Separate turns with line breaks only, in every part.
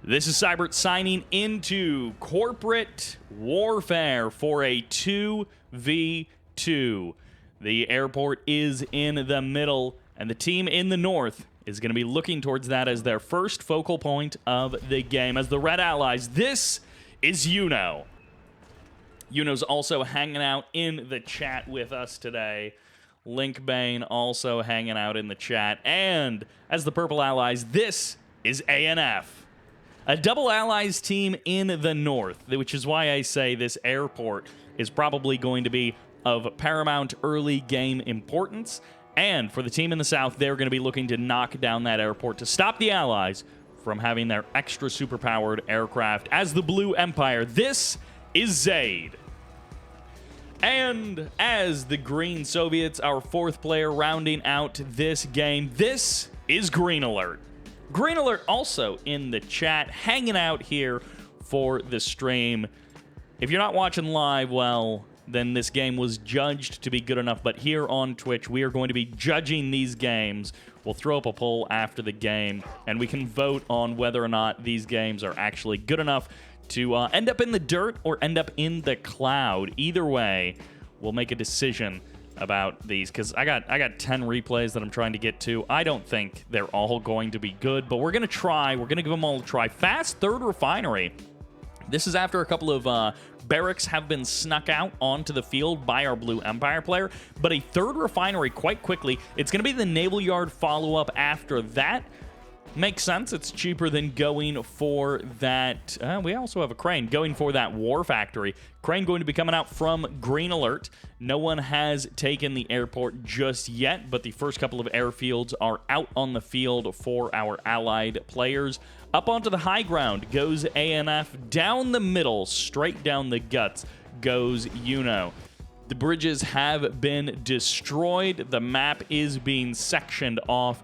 This is Sybert signing into Corporate Warfare for a 2v2. The airport is in the middle, and the team in the north is going to be looking towards that as their first focal point of the game. As the Red Allies, this is Yuno. Yuno's also hanging out in the chat with us today. Linkbane also hanging out in the chat. And as the Purple Allies, this is ANF. A double Allies team in the north, which is why I say this airport is probably going to be of paramount early game importance. And for the team in the south, they're going to be looking to knock down that airport to stop the Allies from having their extra superpowered aircraft. As the Blue Empire, this is Zaid. And as the Green Soviets, our fourth player rounding out this game, this is GreenAlert. GreenAlert also in the chat, hanging out here for the stream. If you're not watching live, well, then this game was judged to be good enough. But here on Twitch, we are going to be judging these games. We'll throw up a poll after the game, and we can vote on whether or not these games are actually good enough to end up in the dirt or end up in the cloud. Either way, we'll make a decision about these, because I got 10 replays that I'm trying to get to. I don't think they're all going to be good, but we're going to try. We're going to give them all a try. Fast third refinery. This is after a couple of barracks have been snuck out onto the field by our Blue Empire player, but a third refinery quite quickly. It's going to be the Naval Yard follow-up after that. Makes sense. It's cheaper than going for that. We also have a crane going for that war factory. Crane going to be coming out from GreenAlert. No one has taken the airport just yet, but the first couple of airfields are out on the field for our allied players. Up onto the high ground goes ANF. Down the middle, straight down the guts, goes Yuno. The bridges have been destroyed. The map is being sectioned off.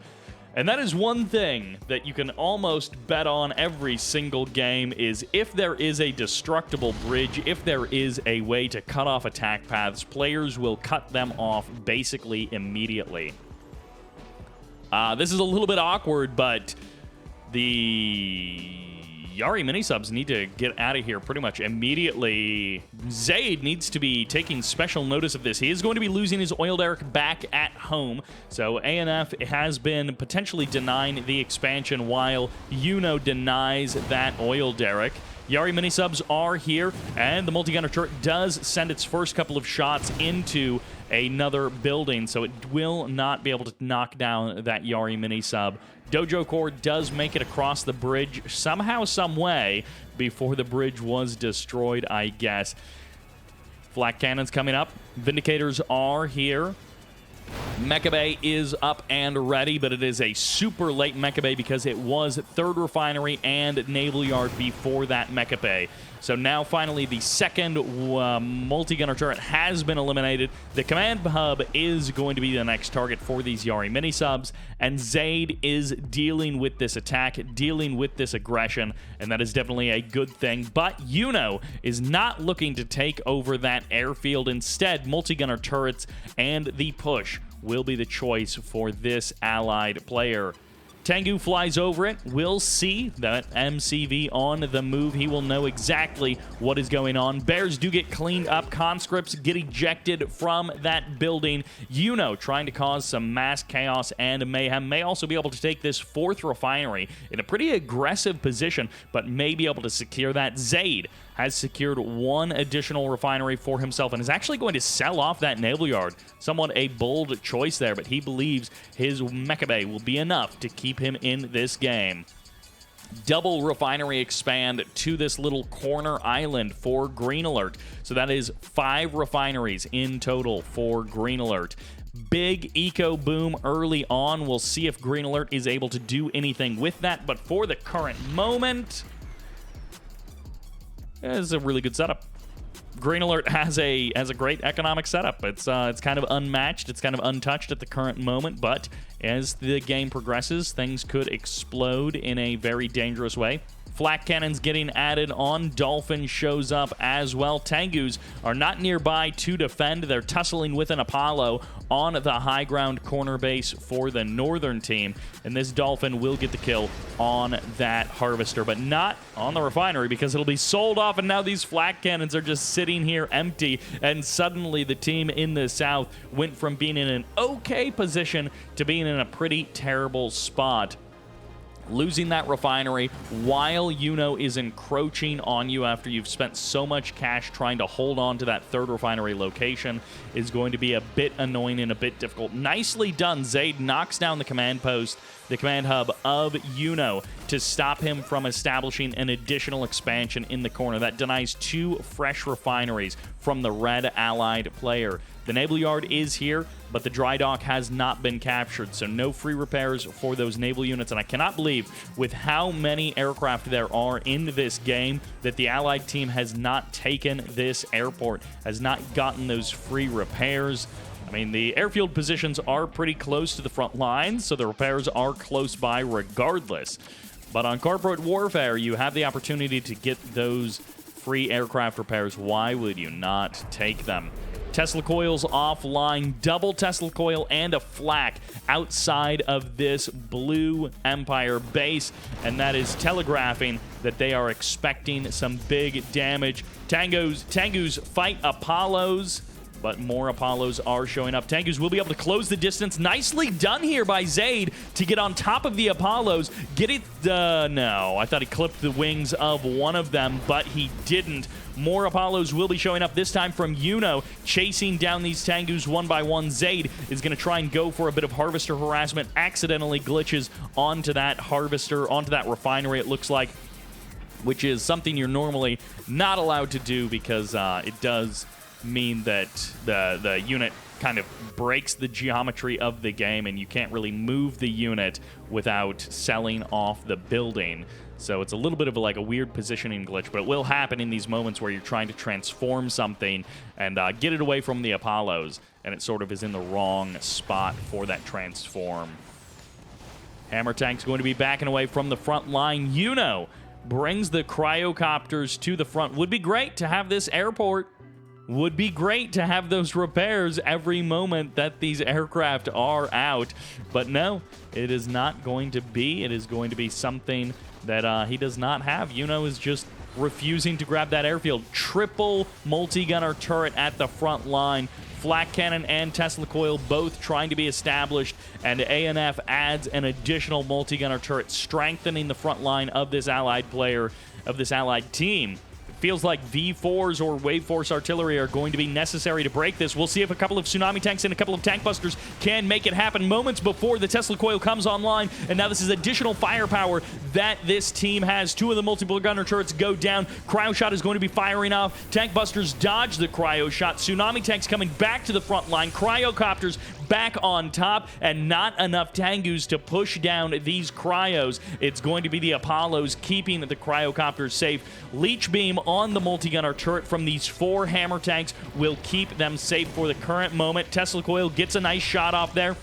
And that is one thing that you can almost bet on every single game, is if there is a destructible bridge, if there is a way to cut off attack paths, players will cut them off basically immediately. This is a little bit awkward, but the Yari mini-subs need to get out of here pretty much immediately. Zaid needs to be taking special notice of this. He is going to be losing his oil derrick back at home. So ANF has been potentially denying the expansion while Yuno denies that oil derrick. Yari mini-subs are here, and the multi-gunner turret does send its first couple of shots into another building, so it will not be able to knock down that Yari mini-sub. Dojo Core does make it across the bridge somehow, some way, before the bridge was destroyed, I guess. Flak cannons coming up. Vindicators are here. Mecha Bay is up and ready, but it is a super late Mecha Bay because it was third refinery and naval yard before that Mecha Bay. So now finally the second multi-gunner turret has been eliminated. The command hub is going to be the next target for these Yari mini-subs, and Zaid is dealing with this attack, dealing with this aggression, and that is definitely a good thing. But Yuno is not looking to take over that airfield. Instead, multi-gunner turrets and the push will be the choice for this allied player. Tengu flies over it. We'll see that MCV on the move. He will know exactly what is going on. Bears do get cleaned up. Conscripts get ejected from that building. Yuno trying to cause some mass chaos and mayhem. May also be able to take this fourth refinery in a pretty aggressive position, but may be able to secure that. Zaid has secured one additional refinery for himself and is actually going to sell off that naval yard. Somewhat a bold choice there, but he believes his Mecha Bay will be enough to keep him in this game. Double refinery expand to this little corner island for GreenAlert. So that is 5 refineries in total for GreenAlert. Big eco boom early on. We'll see if GreenAlert is able to do anything with that, but for the current moment, it's a really good setup. GreenAlert has a great economic setup. It's kind of unmatched. It's kind of untouched at the current moment, but as the game progresses, things could explode in a very dangerous way. Flak cannons getting added on. Dolphin shows up as well. Tengus are not nearby to defend. They're tussling with an Apollo on the high ground corner base for the northern team. And this Dolphin will get the kill on that Harvester, but not on the refinery because it'll be sold off. And now these Flak cannons are just sitting here empty. And suddenly the team in the south went from being in an okay position to being in a pretty terrible spot. Losing that refinery while Yuno is encroaching on you after you've spent so much cash trying to hold on to that third refinery location is going to be a bit annoying and a bit difficult. Nicely done. Zaid knocks down the command post, the command hub of Yuno, to stop him from establishing an additional expansion in the corner. That denies 2 fresh refineries from the red allied player. The naval yard is here, but the dry dock has not been captured, so no free repairs for those naval units. And I cannot believe, with how many aircraft there are in this game, that the allied team has not taken this airport, has not gotten those free repairs. I mean, the airfield positions are pretty close to the front lines, so the repairs are close by regardless. But on corporate warfare, you have the opportunity to get those free aircraft repairs. Why would you not take them? Tesla coils offline, double Tesla coil and a flak outside of this blue Empire base, and that is telegraphing that they are expecting some big damage. Tengus fight Apollos, but more Apollos are showing up. Tengus will be able to close the distance. Nicely done here by Zaid to get on top of the Apollos. Get it? No, I thought he clipped the wings of one of them, but he didn't. More Apollos will be showing up, this time from Yuno, chasing down these Tengus one by one. Zaid is going to try and go for a bit of Harvester harassment, accidentally glitches onto that Harvester, onto that refinery, it looks like, which is something you're normally not allowed to do because it does mean that the unit kind of breaks the geometry of the game and you can't really move the unit without selling off the building. So it's a little bit of like a weird positioning glitch, but it will happen in these moments where you're trying to transform something and get it away from the Apollos, and it sort of is in the wrong spot for that transform. Hammer Tank's going to be backing away from the front line. Yuno brings the cryocopters to the front. Would be great to have this airport. Would be great to have those repairs every moment that these aircraft are out. But no, it is not going to be. It is going to be something that he does not have. Yuno is just refusing to grab that airfield. Triple multi-gunner turret at the front line. Flak cannon and Tesla coil both trying to be established, and ANF adds an additional multi-gunner turret, strengthening the front line of this allied player, of this allied team. Feels like V4s or Wave Force artillery are going to be necessary to break this. We'll see if a couple of tsunami tanks and a couple of tank busters can make it happen moments before the Tesla coil comes online. And now this is additional firepower that this team has. 2 of the multiple gunner turrets go down. Cryo shot is going to be firing off. Tank busters dodge the cryo shot. Tsunami tanks coming back to the front line. Cryocopters back on top, and not enough Tengus to push down these cryos. It's going to be the Apollos keeping the cryocopters safe. Leech beam on the multi-gunner turret from these 4 hammer tanks will keep them safe for the current moment. Tesla coil gets a nice shot off there.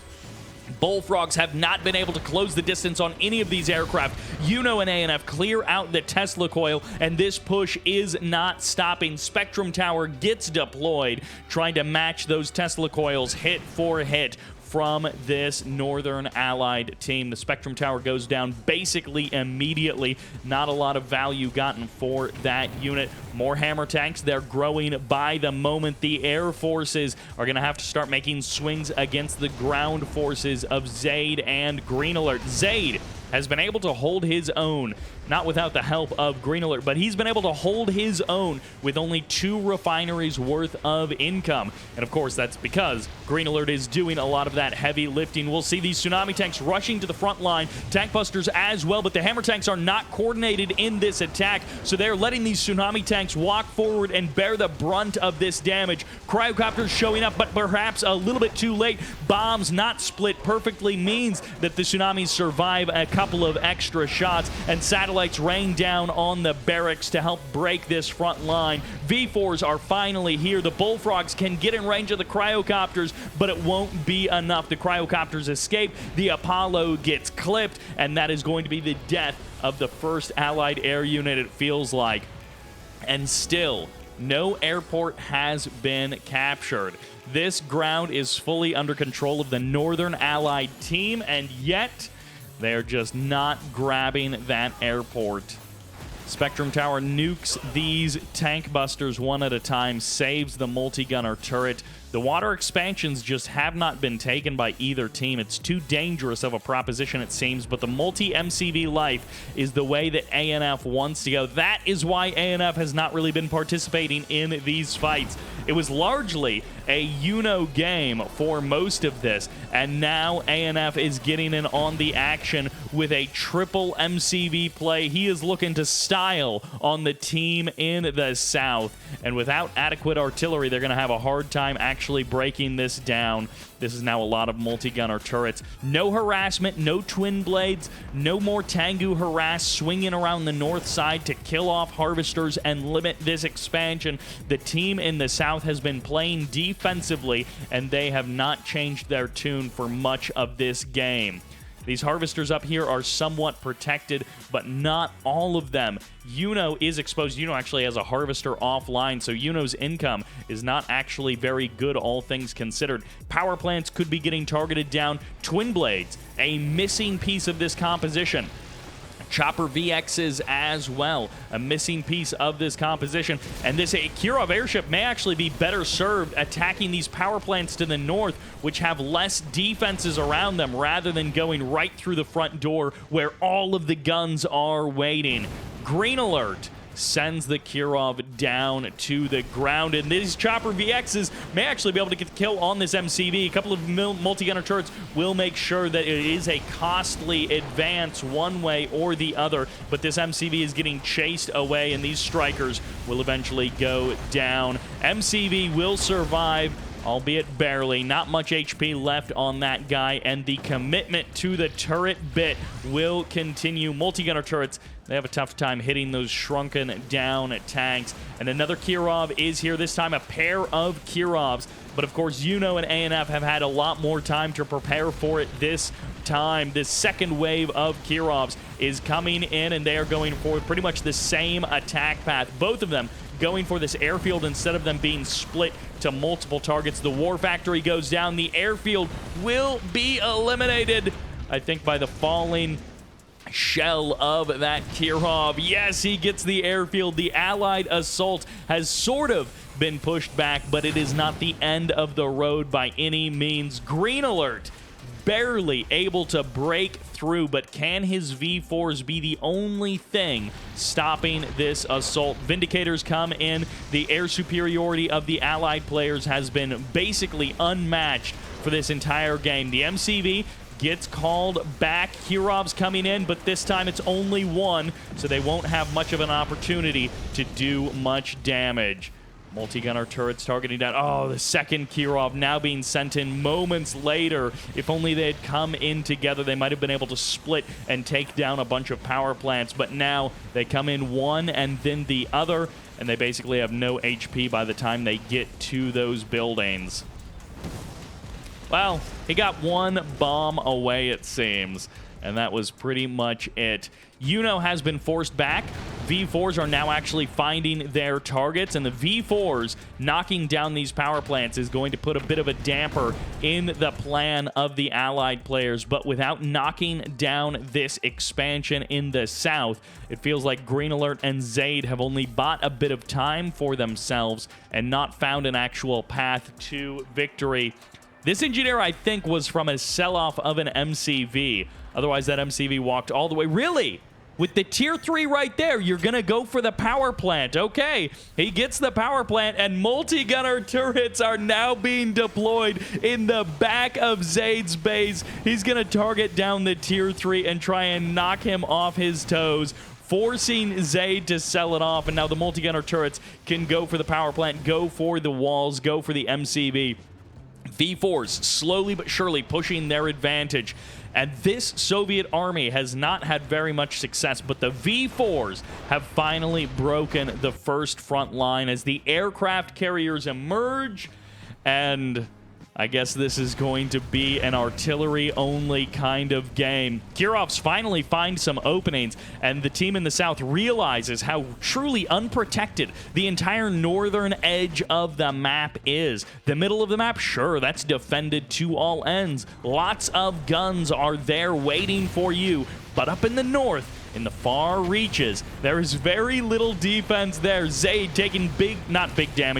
Bullfrogs have not been able to close the distance on any of these aircraft. Yuno and ANF clear out the Tesla coil, and this push is not stopping. Spectrum Tower gets deployed, trying to match those Tesla coils hit for hit from this northern allied team. The Spectrum Tower goes down basically immediately. Not a lot of value gotten for that unit. More hammer tanks. They're growing by the moment. The air forces are going to have to start making swings against the ground forces of Zaid and GreenAlert. Zaid has been able to hold his own, not without the help of GreenAlert, but he's been able to hold his own with only 2 refineries worth of income. And of course, that's because GreenAlert is doing a lot of that heavy lifting. We'll see these tsunami tanks rushing to the front line, tank busters as well, but the hammer tanks are not coordinated in this attack, so they're letting these tsunami tanks walk forward and bear the brunt of this damage. Cryocopters showing up, but perhaps a little bit too late. Bombs not split perfectly means that the tsunamis survive a couple of extra shots, and satellite satellites rain down on the barracks to help break this front line. V4s are finally here. The Bullfrogs can get in range of the cryocopters, but it won't be enough. The cryocopters escape. The Apollo gets clipped, and that is going to be the death of the first Allied air unit, it feels like. And still, no airport has been captured. This ground is fully under control of the Northern Allied team, and yet they're just not grabbing that airport. Spectrum Tower nukes these tank busters one at a time, saves the multi-gunner turret. The water expansions just have not been taken by either team. It's too dangerous of a proposition, it seems, but the multi-MCV life is the way that ANF wants to go. That is why ANF has not really been participating in these fights. It was largely a Yuno game for most of this, and now ANF is getting in on the action with a triple MCV play. He is looking to style on the team in the south, and without adequate artillery, they're going to have a hard time actually breaking this down. This is now a lot of multi-gunner turrets. No harassment, no twin blades, no more Tengu harass swinging around the north side to kill off harvesters and limit this expansion. The team in the south has been playing defensively, and they have not changed their tune for much of this game. These harvesters up here are somewhat protected, but not all of them. Yuno is exposed. Yuno actually has a harvester offline, so Yuno's income is not actually very good, all things considered. Power plants could be getting targeted down. Twin blades, a missing piece of this composition. Chopper VXs as well, a missing piece of this composition. And this Kirov airship may actually be better served attacking these power plants to the north, which have less defenses around them, rather than going right through the front door where all of the guns are waiting. GreenAlert sends the Kirov down to the ground, and these Chopper VXs may actually be able to get the kill on this MCV. A couple of multi-gunner turrets will make sure that it is a costly advance one way or the other, but this MCV is getting chased away, and these strikers will eventually go down. MCV will survive, albeit barely. Not much HP left on that guy, and the commitment to the turret bit will continue. Multi-gunner turrets, they have a tough time hitting those shrunken down tanks. And another Kirov is here, this time a pair of Kirovs. But of course, Yuno and ANF have had a lot more time to prepare for it this time. This second wave of Kirovs is coming in, and they are going for pretty much the same attack path. Both of them going for this airfield instead of them being split to multiple targets. The war factory goes down. The airfield will be eliminated, I think, by the falling shell of that Kirov. Yes, he gets the airfield. The Allied assault has sort of been pushed back, but it is not the end of the road by any means. GreenAlert barely able to break through, but can his V4s be the only thing stopping this assault? Vindicators come in. The air superiority of the Allied players has been basically unmatched for this entire game. The MCV gets called back. Kirov's coming in, but this time it's only one, so they won't have much of an opportunity to do much damage. Multi-gunner turrets targeting down. Oh, the second Kirov now being sent in moments later. If only they had come in together, they might have been able to split and take down a bunch of power plants, but now they come in one and then the other, and they basically have no HP by the time they get to those buildings. Well, he got one bomb away, it seems, and that was pretty much it. Yuno has been forced back. V4s are now actually finding their targets, and the V4s knocking down these power plants is going to put a bit of a damper in the plan of the Allied players. But without knocking down this expansion in the south, it feels like GreenAlert and Zaid have only bought a bit of time for themselves and not found an actual path to victory. This engineer, I think, was from a sell-off of an MCV. Otherwise, that MCV walked all the way. Really? With the tier 3 right there, you're going to go for the power plant. Okay, he gets the power plant, and multi-gunner turrets are now being deployed in the back of Zaid's base. He's going to target down the tier 3 and try and knock him off his toes, forcing Zaid to sell it off. And now the multi-gunner turrets can go for the power plant, go for the walls, go for the MCV. V4s slowly but surely pushing their advantage. And this Soviet army has not had very much success, but the V4s have finally broken the first front line as the aircraft carriers emerge. And I guess this is going to be an artillery-only kind of game. Kirovs finally find some openings, and the team in the south realizes how truly unprotected the entire northern edge of the map is. The middle of the map, sure, that's defended to all ends. Lots of guns are there waiting for you, but up in the north, in the far reaches, there is very little defense there. Zaid taking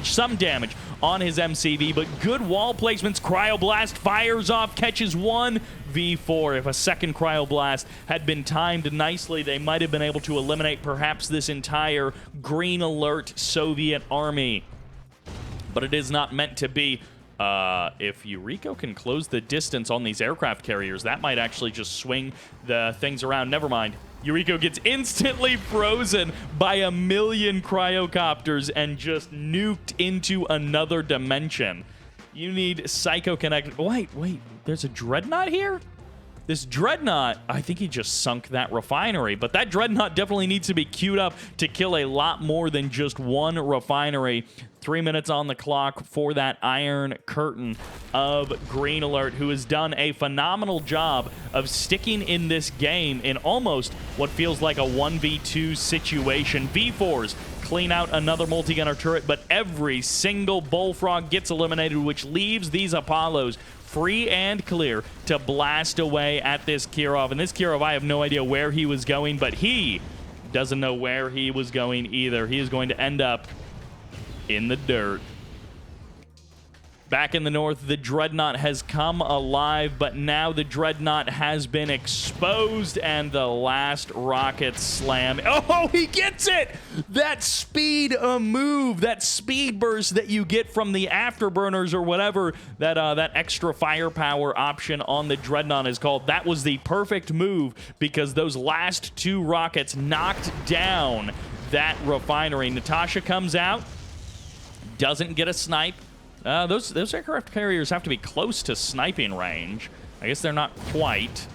some damage on his MCV, but good wall placements. Cryoblast fires off, catches one V4. If a second Cryoblast had been timed nicely, they might have been able to eliminate perhaps this entire GreenAlert Soviet army. But it is not meant to be. If Yuriko can close the distance on these aircraft carriers, that might actually just swing the things around. Never mind. Yuriko gets instantly frozen by a million cryocopters and just nuked into another dimension. You need Psycho Connect. Wait, there's a Dreadnought here? This Dreadnought, I think he just sunk that refinery, but that Dreadnought definitely needs to be queued up to kill a lot more than just one refinery. 3 minutes on the clock for that Iron Curtain of GreenAlert, who has done a phenomenal job of sticking in this game in almost what feels like a 1v2 situation. V4s clean out another multi-gunner turret, but every single Bullfrog gets eliminated, which leaves these Apollos free and clear to blast away at this Kirov. And this Kirov, I have no idea where he was going, but he doesn't know where he was going either. He is going to end up in the dirt. Back in the north, the Dreadnought has come alive, but now the Dreadnought has been exposed, and the last rocket slam. Oh, he gets it! That speed move, that speed burst that you get from the afterburners or whatever that extra firepower option on the Dreadnought is called. That was the perfect move because those last two rockets knocked down that refinery. Natasha comes out, doesn't get a snipe. Those aircraft carriers have to be close to sniping range. I guess they're not quite,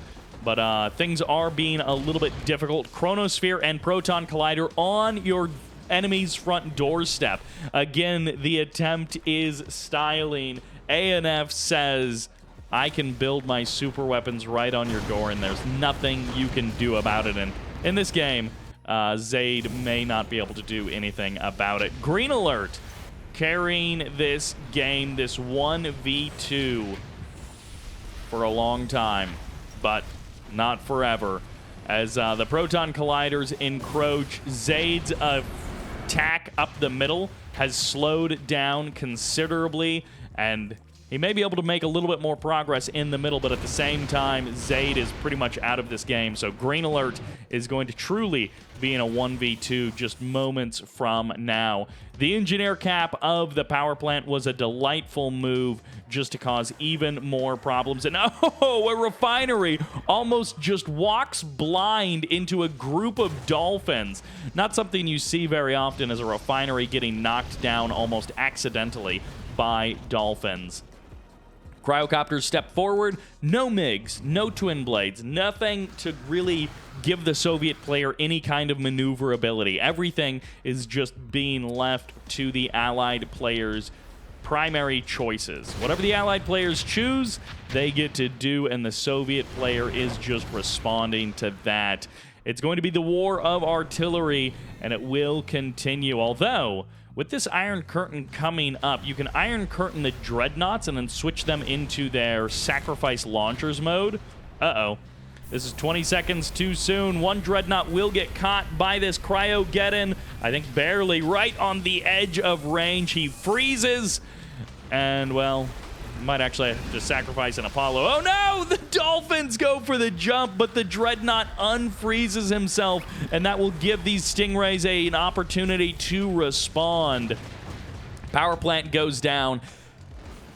but things are being a little bit difficult. Chronosphere and Proton Collider on your enemy's front doorstep. Again, the attempt is styling. ANF says, I can build my super weapons right on your door, and there's nothing you can do about it. And in this game, Zaid may not be able to do anything about it. GreenAlert carrying this game, this 1v2, for a long time, but not forever. As the Proton Colliders encroach, Zaid's attack up the middle has slowed down considerably, and he may be able to make a little bit more progress in the middle, but at the same time, Zaid is pretty much out of this game. So GreenAlert is going to truly be in a 1v2 just moments from now. The engineer cap of the power plant was a delightful move just to cause even more problems. And oh, a refinery almost just walks blind into a group of dolphins. Not something you see very often, as a refinery getting knocked down almost accidentally by dolphins. Cryocopters step forward, no MiGs, no twin blades, nothing to really give the Soviet player any kind of maneuverability. Everything is just being left to the Allied players' primary choices. Whatever the Allied players choose, they get to do, and the Soviet player is just responding to that. It's going to be the war of artillery, and it will continue, although with this Iron Curtain coming up, you can Iron Curtain the Dreadnoughts and then switch them into their Sacrifice Launchers mode. Uh-oh. This is 20 seconds too soon. One Dreadnought will get caught by this Cryogeddon. I think barely right on the edge of range. He freezes, and, well, might actually have to sacrifice an Apollo. Oh no! The Dolphins go for the jump, but the Dreadnought unfreezes himself, and that will give these Stingrays an opportunity to respond. Power plant goes down.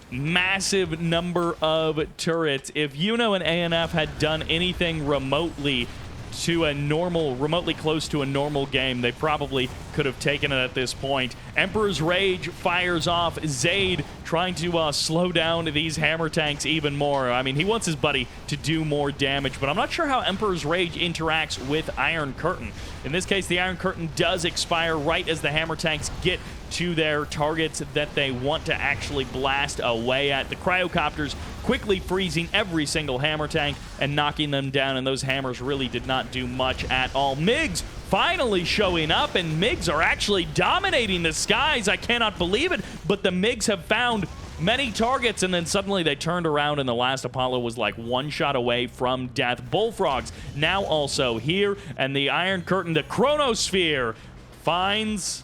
Massive number of turrets. If Yuno and ANF had done anything remotely to a normal, remotely close to a normal game, they probably could have taken it at this point. Emperor's Rage fires off. Zaid trying to slow down these hammer tanks even more. I mean, he wants his buddy to do more damage, but I'm not sure how Emperor's Rage interacts with Iron Curtain. In this case, the Iron Curtain does expire right as the hammer tanks get to their targets that they want to actually blast away at. The cryocopters quickly freezing every single hammer tank and knocking them down, and those hammers really did not do much at all. MiGs finally showing up, and MiGs are actually dominating the skies. I cannot believe it, but the MiGs have found many targets, and then suddenly they turned around, and the last Apollo was like one shot away from death. Bullfrogs now also here, and the Iron Curtain, the Chronosphere, finds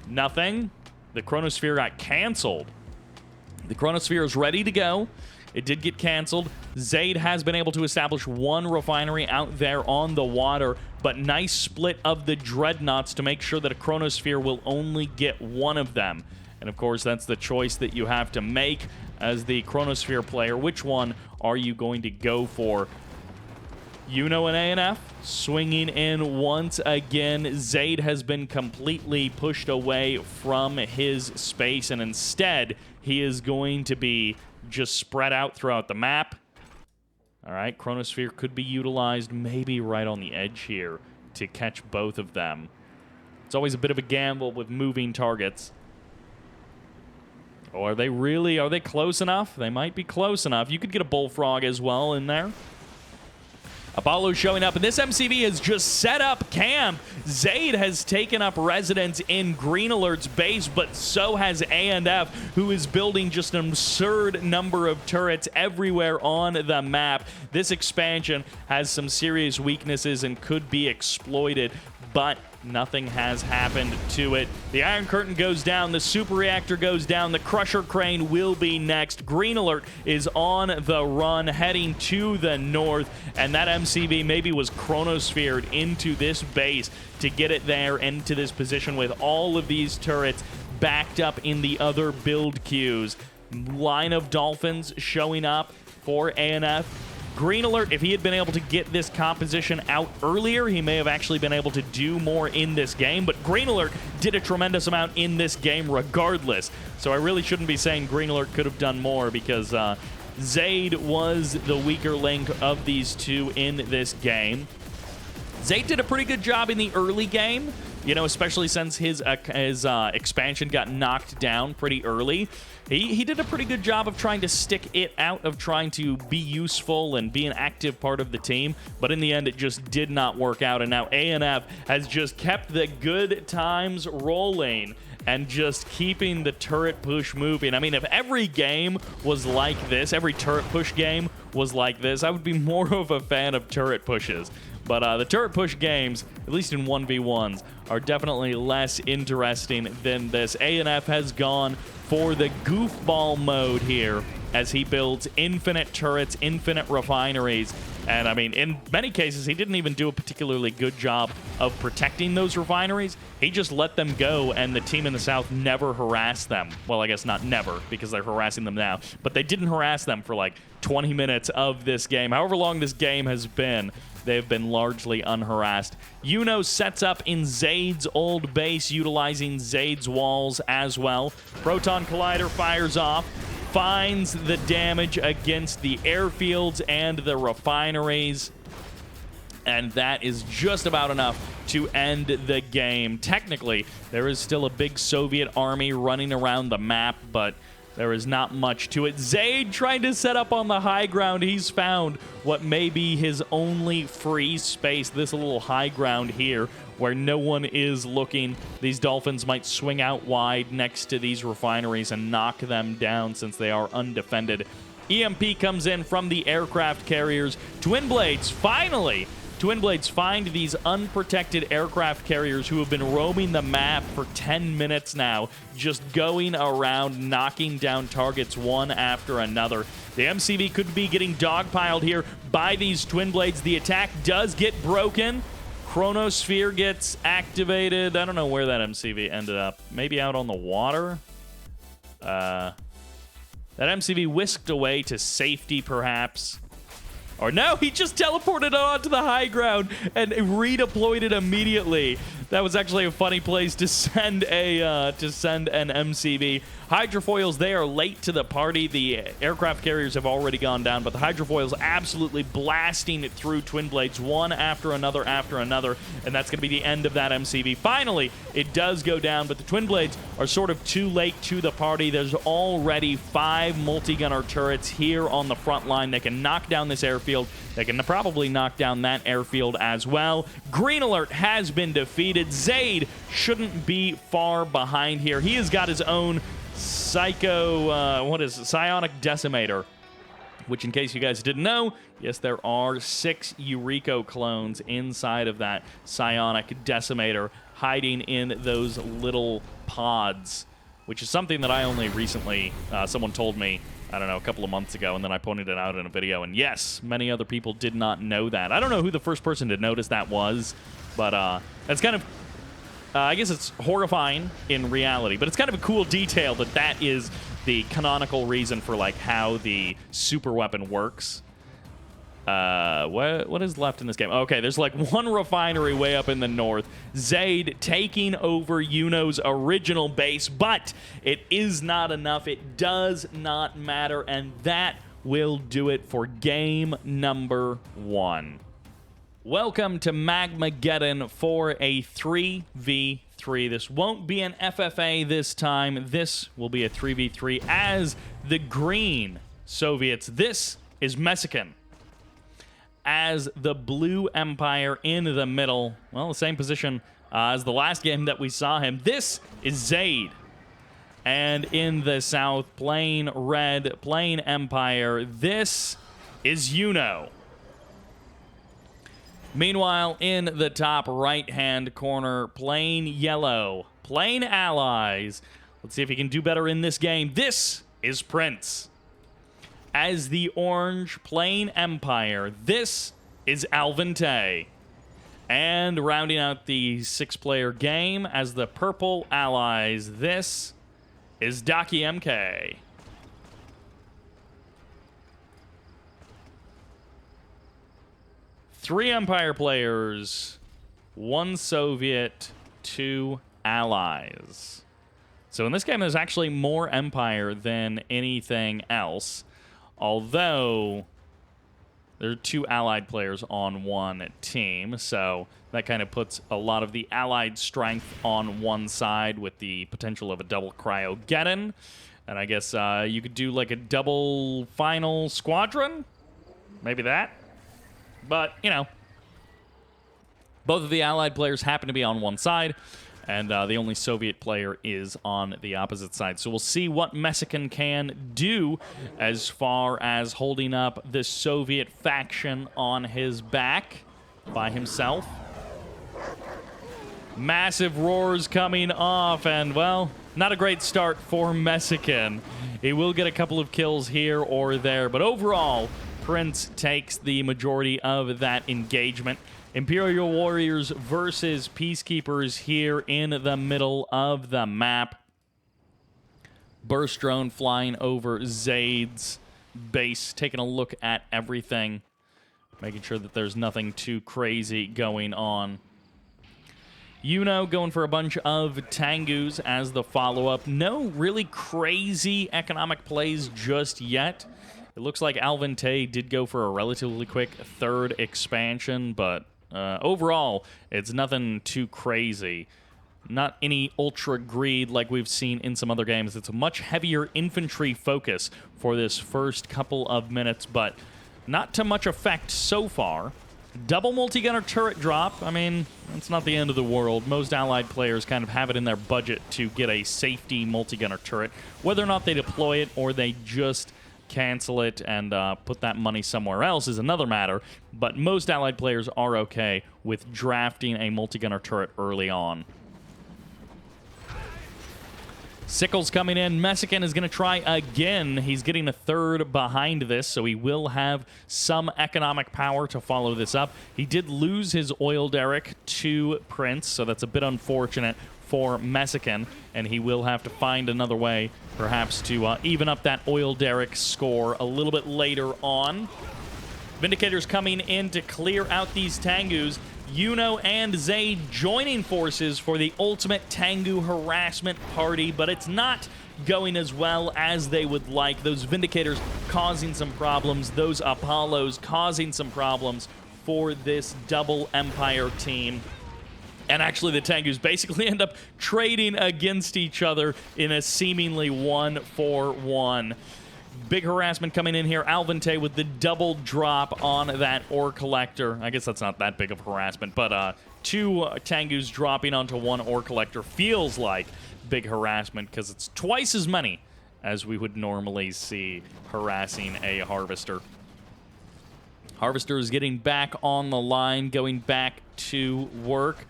nothing. The Chronosphere got canceled. The Chronosphere is ready to go. It did get canceled. Zaid has been able to establish one refinery out there on the water, but nice split of the Dreadnoughts to make sure that a Chronosphere will only get one of them. And of course, that's the choice that you have to make as the Chronosphere player. Which one are you going to go for? Yuno and ANF swinging in once again. Zaid has been completely pushed away from his space, and instead, he is going to be just spread out throughout the map. All right, Chronosphere could be utilized maybe right on the edge here to catch both of them. It's always a bit of a gamble with moving targets. Oh, are they close enough? They might be close enough. You could get a Bullfrog as well in there. Apollo showing up, and this MCV has just set up camp. Zaid has taken up residence in GreenAlert's base, but so has ANF, who is building just an absurd number of turrets everywhere on the map. This expansion has some serious weaknesses and could be exploited, but nothing has happened to it. The Iron Curtain goes down, the Super Reactor goes down, the Crusher Crane will be next. GreenAlert is on the run, heading to the north, and that MCV maybe was Chronosphered into this base to get it there into this position with all of these turrets backed up in the other build queues. Line of Dolphins showing up for ANF. GreenAlert, if he had been able to get this composition out earlier, he may have actually been able to do more in this game, but GreenAlert did a tremendous amount in this game regardless. So I really shouldn't be saying GreenAlert could have done more, because Zaid was the weaker link of these two in this game. Zaid did a pretty good job in the early game, you know, especially since his expansion got knocked down pretty early. He did a pretty good job of trying to stick it out, of trying to be useful and be an active part of the team, but in the end, it just did not work out, and now ANF has just kept the good times rolling and just keeping the turret push moving. I mean, if every game was like this, every turret push game was like this, I would be more of a fan of turret pushes. But the turret push games, at least in 1v1s, are definitely less interesting than this. ANF has gone for the goofball mode here as he builds infinite turrets, infinite refineries. And I mean, in many cases, he didn't even do a particularly good job of protecting those refineries. He just let them go, and the team in the south never harassed them. Well, I guess not never, because they're harassing them now. But they didn't harass them for like 20 minutes of this game. However long this game has been, they've been largely unharassed. Yuno sets up in Zaid's old base, utilizing Zaid's walls as well. Proton Collider fires off, finds the damage against the airfields and the refineries, and that is just about enough to end the game. Technically, there is still a big Soviet army running around the map, but there is not much to it. Zaid trying to set up on the high ground. He's found what may be his only free space, this little high ground here where no one is looking. These Dolphins might swing out wide next to these refineries and knock them down since they are undefended. EMP comes in from the aircraft carriers. Twin Blades finally Twin Blades find these unprotected aircraft carriers who have been roaming the map for 10 minutes now, just going around, knocking down targets one after another. The MCV could be getting dogpiled here by these Twin Blades. The attack does get broken. Chronosphere gets activated. I don't know where that MCV ended up. Maybe out on the water? That MCV whisked away to safety, perhaps. Or no, he just teleported onto the high ground and redeployed it immediately. That was actually a funny place to send an MCV. Hydrofoils, they are late to the party. The aircraft carriers have already gone down, but the hydrofoils absolutely blasting it through twin blades, one after another, and that's going to be the end of that MCV. Finally, it does go down, but the twin blades are sort of too late to the party. There's already 5 multi-gunner turrets here on the front line. They can knock down this airfield. They can probably knock down that airfield as well. GreenAlert has been defeated. Zaid shouldn't be far behind here. He has got his own psionic decimator, which, in case you guys didn't know, yes, there are 6 Eureka clones inside of that psionic decimator hiding in those little pods, which is something that I only recently, someone told me, I don't know, a couple of months ago, and then I pointed it out in a video, and yes, many other people did not know that. I don't know who the first person to notice that was, but that's kind of, I guess it's horrifying in reality, but it's kind of a cool detail that that is the canonical reason for, like, how the super weapon works. What is left in this game? Okay, there's like 1 refinery way up in the north. Zaid taking over Yuno's original base, but it is not enough. It does not matter, and that will do it for game number 1. Welcome to Magmageddon for a 3v3. This won't be an FFA this time. This will be a 3v3 as the Green Soviets. This is Messican as the Blue Empire in the middle. Well, the same position as the last game that we saw him. This is Zaid. And in the south, plain red, plain Empire, this is Yuno. Meanwhile, in the top right-hand corner, plain yellow, plain allies. Let's see if he can do better in this game. This is Prince. As the orange, plain Empire, this is Alvente. And rounding out the 6-player game, as the purple allies, this is DachiMK. Three Empire players, 1 Soviet, 2 allies. So in this game, there's actually more Empire than anything else, although there are 2 allied players on 1 team, so that kind of puts a lot of the allied strength on one side with the potential of a double Cryogeddon. And I guess you could do like a double final squadron, maybe that. But, you know, both of the allied players happen to be on one side, and the only Soviet player is on the opposite side. So we'll see what Messican can do as far as holding up the Soviet faction on his back by himself. Massive roars coming off, and, well, not a great start for Messican. He will get a couple of kills here or there, but overall, Prince takes the majority of that engagement. Imperial Warriors versus Peacekeepers here in the middle of the map. Burst drone flying over Zaid's base, taking a look at everything, making sure that there's nothing too crazy going on. Yuno going for a bunch of Tangus as the follow-up. No really crazy economic plays just yet. It looks like Alvente did go for a relatively quick 3rd expansion, but overall, it's nothing too crazy. Not any ultra greed like we've seen in some other games. It's a much heavier infantry focus for this first couple of minutes, but not to much effect so far. Double multi-gunner turret drop. I mean, it's not the end of the world. Most allied players kind of have it in their budget to get a safety multi-gunner turret. Whether or not they deploy it or they just cancel it and put that money somewhere else is another matter, but most allied players are okay with drafting a multi-gunner turret early on. Sickles coming in. Messican is going to try again. He's getting a 3rd behind this, so he will have some economic power to follow this up. He did lose his oil derrick to Prince, so that's a bit unfortunate for Messican, and he will have to find another way, perhaps, to even up that oil derrick score a little bit later on. Vindicators coming in to clear out these Tengus. Yuno and Zaid joining forces for the ultimate Tengu harassment party, but it's not going as well as they would like. Those Vindicators causing some problems, those Apollos causing some problems for this double Empire team. And actually, the Tengus basically end up trading against each other in a seemingly 1-for-1. Big harassment coming in here. Alvante with the double drop on that ore collector. I guess that's not that big of harassment, but 2 Tengus dropping onto 1 ore collector feels like big harassment because it's twice as many as we would normally see harassing a Harvester. Harvester is getting back on the line, going back to work.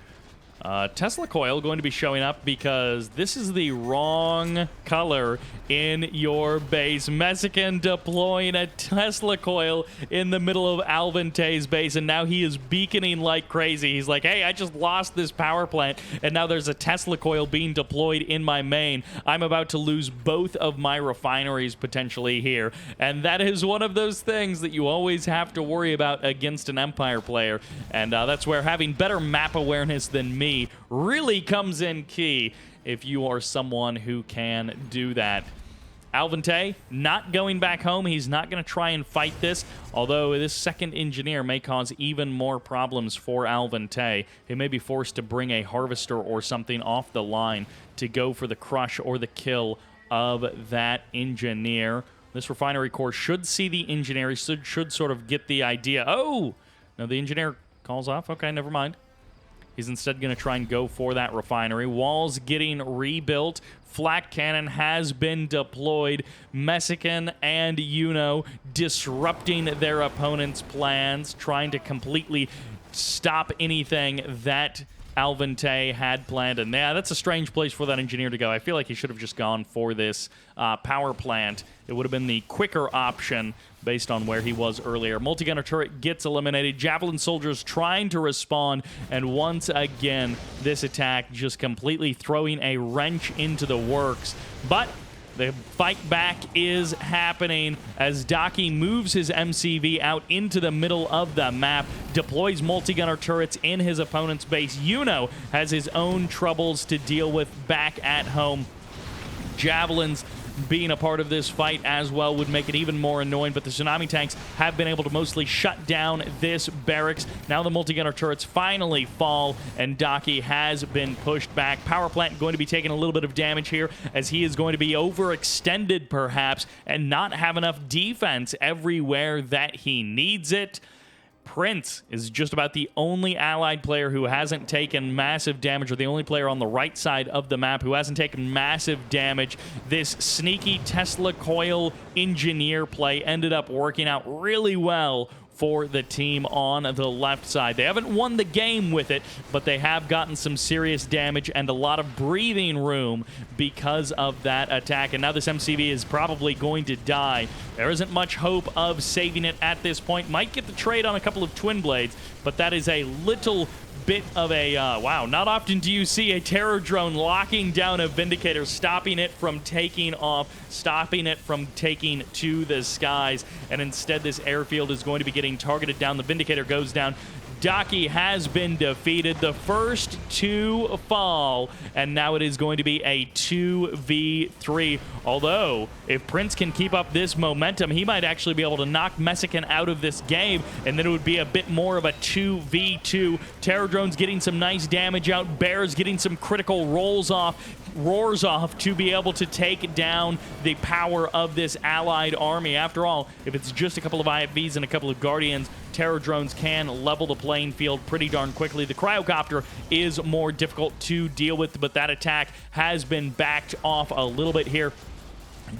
Tesla coil going to be showing up because this is the wrong color in your base. Messican deploying a Tesla coil in the middle of Alvante's base, and now he is beaconing like crazy. He's like, hey, I just lost this power plant, and now there's a Tesla coil being deployed in my main. I'm about to lose both of my refineries potentially here, and that is one of those things that you always have to worry about against an Empire player, and that's where having better map awareness than me really comes in key if you are someone who can do that. Alvante not going back home. He's not going to try and fight this, although this second engineer may cause even more problems for Alvante. He may be forced to bring a Harvester or something off the line to go for the crush or the kill of that engineer. This refinery core should see the engineer. He should sort of get the idea. Oh! No, the engineer calls off. Okay, never mind. He's instead going to try and go for that refinery. Walls getting rebuilt. Flak cannon has been deployed. Messican and Yuno disrupting their opponent's plans, trying to completely stop anything that Alvante had planned. And yeah, that's a strange place for that engineer to go. I feel like he should have just gone for this power plant. It would have been the quicker option based on where he was earlier. Multi-gunner turret gets eliminated. Javelin soldiers trying to respond, and once again, this attack just completely throwing a wrench into the works. But the fight back is happening as Dachi moves his MCV out into the middle of the map, deploys multi-gunner turrets in his opponent's base. Yuno has his own troubles to deal with back at home. Javelins being a part of this fight as well would make it even more annoying, but the tsunami tanks have been able to mostly shut down this barracks. Now the multi-gunner turrets finally fall, and Dachi has been pushed back. Power plant going to be taking a little bit of damage here as he is going to be overextended perhaps and not have enough defense everywhere that he needs it. Prince is just about the only allied player who hasn't taken massive damage, or the only player on the right side of the map who hasn't taken massive damage. This sneaky Tesla coil engineer play ended up working out really well for the team on the left side. They haven't won the game with it, but they have gotten some serious damage and a lot of breathing room because of that attack. And now this MCV is probably going to die. There isn't much hope of saving it at this point. Might get the trade on a couple of twin blades, but that is a little bit of a, wow, not often do you see a terror drone locking down a Vindicator, stopping it from taking off, stopping it from taking to the skies, and instead this airfield is going to be getting targeted down. The Vindicator goes down. Dachi has been defeated. The first 2 fall, and now it is going to be a 2v3. Although, if Prince can keep up this momentum, he might actually be able to knock Messican out of this game, and then it would be a bit more of a 2v2. Terror drones getting some nice damage out. Bears getting some critical roars off to be able to take down the power of this allied army. After all, if it's just a couple of IFVs and a couple of Guardians, terror drones can level the playing field pretty darn quickly. The cryocopter is more difficult to deal with, but that attack has been backed off a little bit here.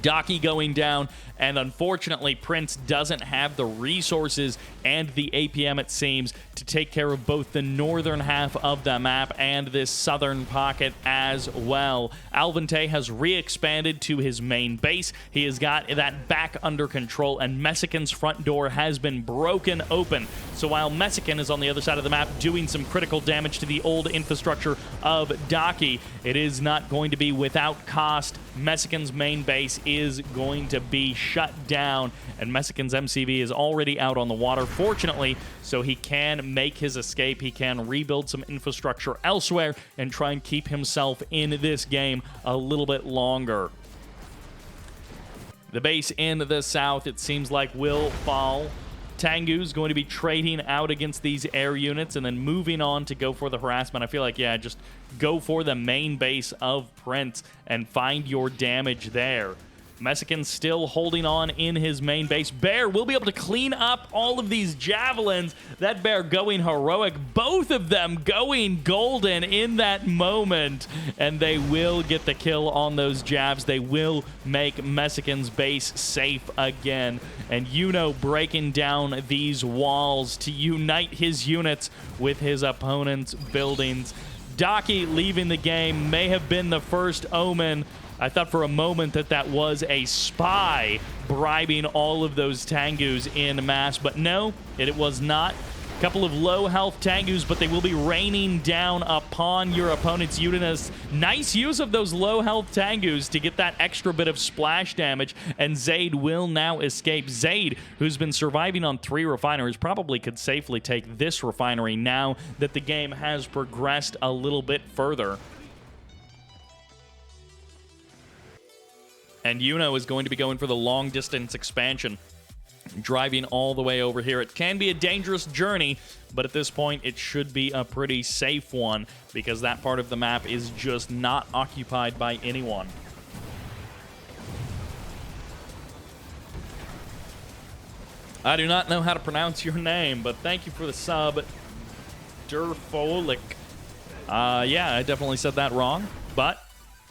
Dachi going down, and unfortunately Prince doesn't have the resources and the APM, it seems, to take care of both the northern half of the map and this southern pocket as well. Alvante has re-expanded to his main base. He has got that back under control, and Messican's front door has been broken open. So while Messican is on the other side of the map doing some critical damage to the old infrastructure of Dachi, it is not going to be without cost. Messican's main base is going to be shut down, and Messican's MCV is already out on the water, fortunately, so he can make his escape. He can rebuild some infrastructure elsewhere and try and keep himself in this game a little bit longer. The base in the south, it seems like, will fall. Tengu's going to be trading out against these air units and then moving on to go for the harassment. I feel like, yeah, just go for the main base of Prince and find your damage there. Messican still holding on in his main base. Bear will be able to clean up all of these javelins. That Bear going heroic. Both of them going golden in that moment. And they will get the kill on those jabs. They will make Messican's base safe again. And Yuno breaking down these walls to unite his units with his opponent's buildings. Dachi leaving the game may have been the first omen. I thought for a moment that that was a spy bribing all of those Tengus in mass, but no, it was not. A couple of low health Tengus, but they will be raining down upon your opponent's units. Nice use of those low health Tengus to get that extra bit of splash damage, and Zaid will now escape. Zaid, who's been surviving on 3 refineries, probably could safely take this refinery now that the game has progressed a little bit further. And Yuno is going to be going for the long-distance expansion, driving all the way over here. It can be a dangerous journey, but at this point, it should be a pretty safe one because that part of the map is just not occupied by anyone. I do not know how to pronounce your name, but thank you for the sub, Durfolik. Yeah, I definitely said that wrong, but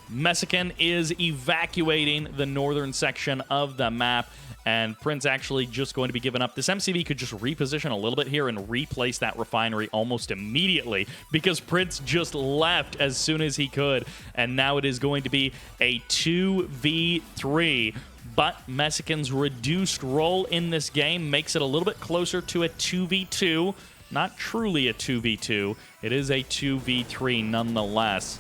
Messican is evacuating the northern section of the map, and Prince actually just going to be given up. This MCV could just reposition a little bit here and replace that refinery almost immediately because Prince just left as soon as he could, and now it is going to be a 2v3. But Messican's reduced role in this game makes it a little bit closer to a 2v2. Not truly a 2v2. It is a 2v3 nonetheless.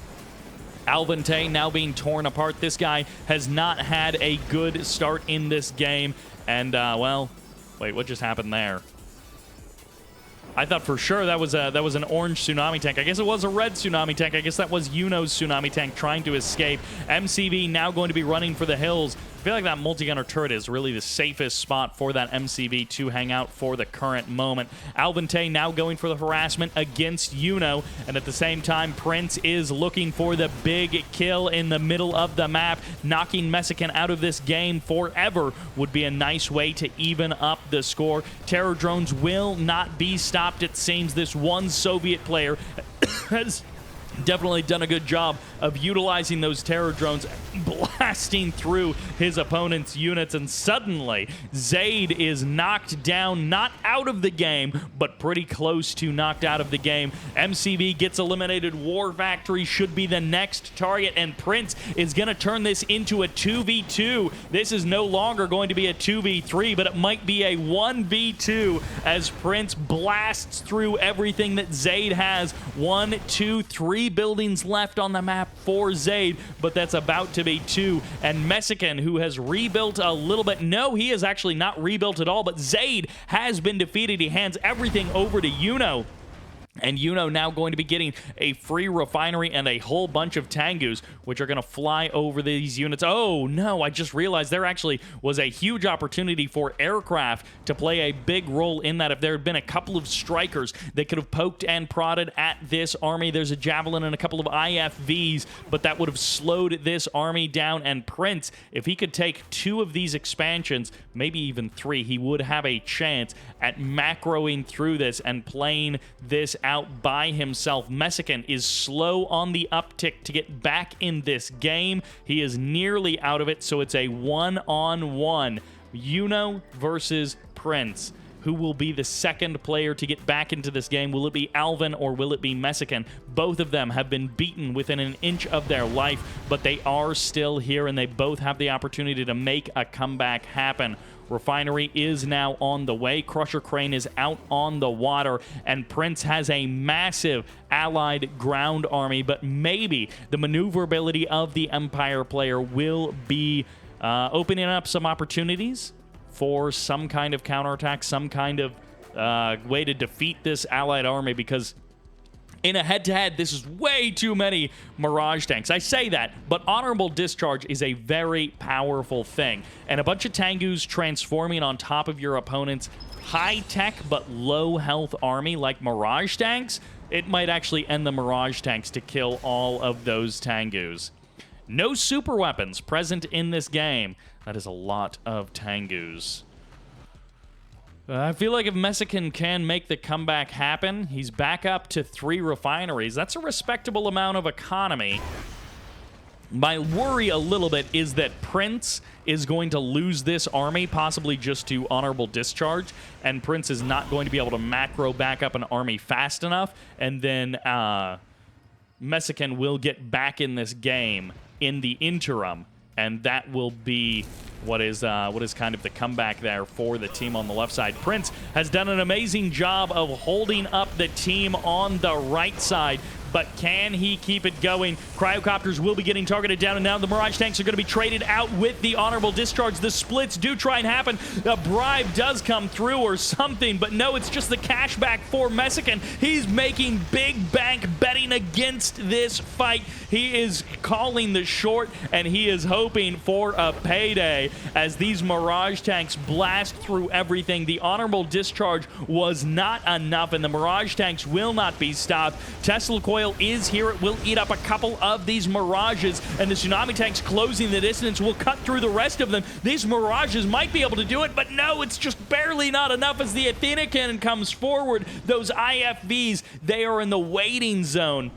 Alvante now being torn apart. This guy has not had a good start in this game. And, well, wait, what just happened there? I thought for sure that was an orange tsunami tank. I guess it was a red tsunami tank. I guess that was Yuno's tsunami tank trying to escape. MCV now going to be running for the hills. I feel like that multi-gunner turret is really the safest spot for that MCV to hang out for the current moment. Alvante now going for the harassment against Yuno, and at the same time, Prince is looking for the big kill in the middle of the map. Knocking Messican out of this game forever would be a nice way to even up the score. Terror drones will not be stopped, it seems. This one Soviet player has definitely done a good job of utilizing those terror drones, blasting through his opponent's units, and suddenly Zaid is knocked down, not out of the game, but pretty close to knocked out of the game. MCV gets eliminated. War Factory should be the next target, and Prince is going to turn this into a 2v2. This is no longer going to be a 2v3, but it might be a 1v2 as Prince blasts through everything that Zaid has. 1, 2, 3 buildings left on the map for Zaid, but that's about to be 2. And Messican, who has rebuilt a little bit, no, he has actually not rebuilt at all, but Zaid has been defeated. He hands everything over to Yuno. And Yuno now going to be getting a free refinery and a whole bunch of Tengus, which are going to fly over these units. Oh, no, I just realized there actually was a huge opportunity for aircraft to play a big role in that. If there had been a couple of strikers that could have poked and prodded at this army. There's a Javelin and a couple of IFVs, but that would have slowed this army down. And Prince, if he could take 2 of these expansions, maybe even 3, he would have a chance at macroing through this and playing this out by himself. Messican is slow on the uptick to get back in this game. He is nearly out of it, so it's a 1-on-1. Yuno versus Prince. Who will be the second player to get back into this game? Will it be Alvin or will it be Messican? Both of them have been beaten within an inch of their life, but they are still here, and they both have the opportunity to make a comeback happen. Refinery is now on the way. Crusher Crane is out on the water, and Prince has a massive allied ground army, but maybe the maneuverability of the Empire player will be opening up some opportunities for some kind of counterattack, some kind of way to defeat this allied army, because in a head-to-head, this is way too many Mirage tanks. I say that, but Honorable Discharge is a very powerful thing. And a bunch of Tengus transforming on top of your opponent's high-tech but low-health army like Mirage tanks, it might actually end the Mirage tanks to kill all of those Tengus. No super weapons present in this game. That is a lot of Tengus. I feel like if Messican can make the comeback happen, he's back up to 3 refineries. That's a respectable amount of economy. My worry a little bit is that Prince is going to lose this army, possibly just to Honorable Discharge, and Prince is not going to be able to macro back up an army fast enough, and then Messican will get back in this game in the interim, and that will be what is kind of the comeback there for the team on the left side. Prince has done an amazing job of holding up the team on the right side, but can he keep it going? Cryocopters will be getting targeted down, and now the Mirage tanks are going to be traded out with the Honorable Discharge. The splits do try and happen. A bribe does come through or something, but no, it's just the cashback for Messican. He's making big bank betting against this fight. He is calling the short, and he is hoping for a payday as these Mirage tanks blast through everything. The Honorable Discharge was not enough, and the Mirage tanks will not be stopped. Tesla Coil is here. It will eat up a couple of these Mirages, and the Tsunami tanks closing the distance will cut through the rest of them. These Mirages might be able to do it, but no, it's just barely not enough as the Athena Cannon comes forward. Those IFVs, they are in the waiting zone.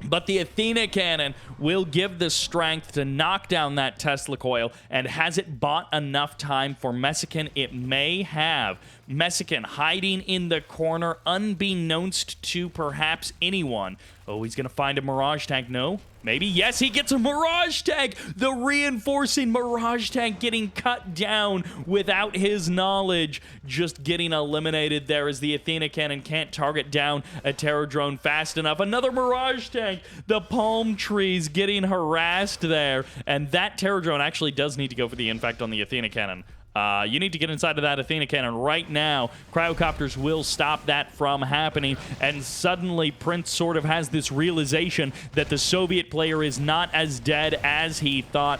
But the Athena Cannon will give the strength to knock down that Tesla Coil, and has it bought enough time for Messican? It may have. Messican hiding in the corner, unbeknownst to perhaps anyone. Oh, he's going to find a Mirage tank. No? Maybe? Yes, he gets a Mirage tank! The reinforcing Mirage tank getting cut down without his knowledge. Just getting eliminated there as the Athena Cannon can't target down a Terror Drone fast enough. Another Mirage tank! The palm trees getting harassed there. And that Terror Drone actually does need to go for the infect on the Athena Cannon. You need to get inside of that Athena Cannon right now. Cryocopters will stop that from happening, and suddenly Prince sort of has this realization that the Soviet player is not as dead as he thought.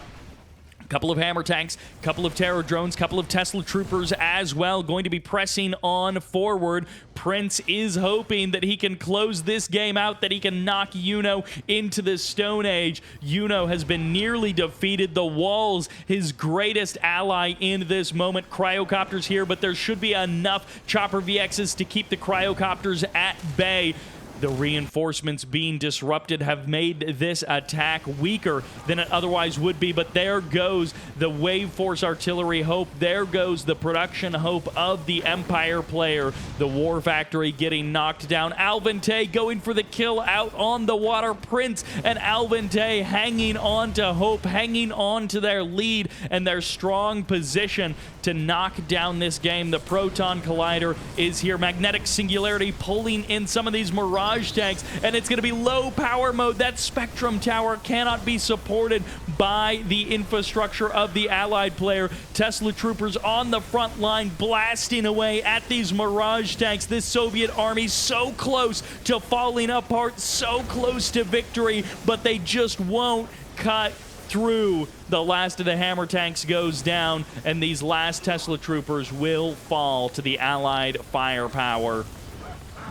Couple of hammer tanks, couple of terror drones, couple of Tesla troopers as well, going to be pressing on forward. Prince is hoping that he can close this game out, that he can knock Yuno into the Stone Age. Yuno has been nearly defeated. The walls, his greatest ally in this moment. Cryocopters here, but there should be enough Chopper VXs to keep the Cryocopters at bay. The reinforcements being disrupted have made this attack weaker than it otherwise would be, but there goes the Wave Force Artillery hope. There goes the production hope of the Empire player. The War Factory getting knocked down. Alvente going for the kill out on the water. Prince and Alvente hanging on to hope, hanging on to their lead and their strong position to knock down this game. The Proton Collider is here. Magnetic Singularity pulling in some of these Mirage tanks, and it's going to be low power mode. That Spectrum Tower cannot be supported by the infrastructure of the allied player. Tesla troopers on the front line blasting away at these Mirage tanks. This Soviet army so close to falling apart, so close to victory, but they just won't cut through. The last of the hammer tanks goes down, and these last Tesla troopers will fall to the allied firepower.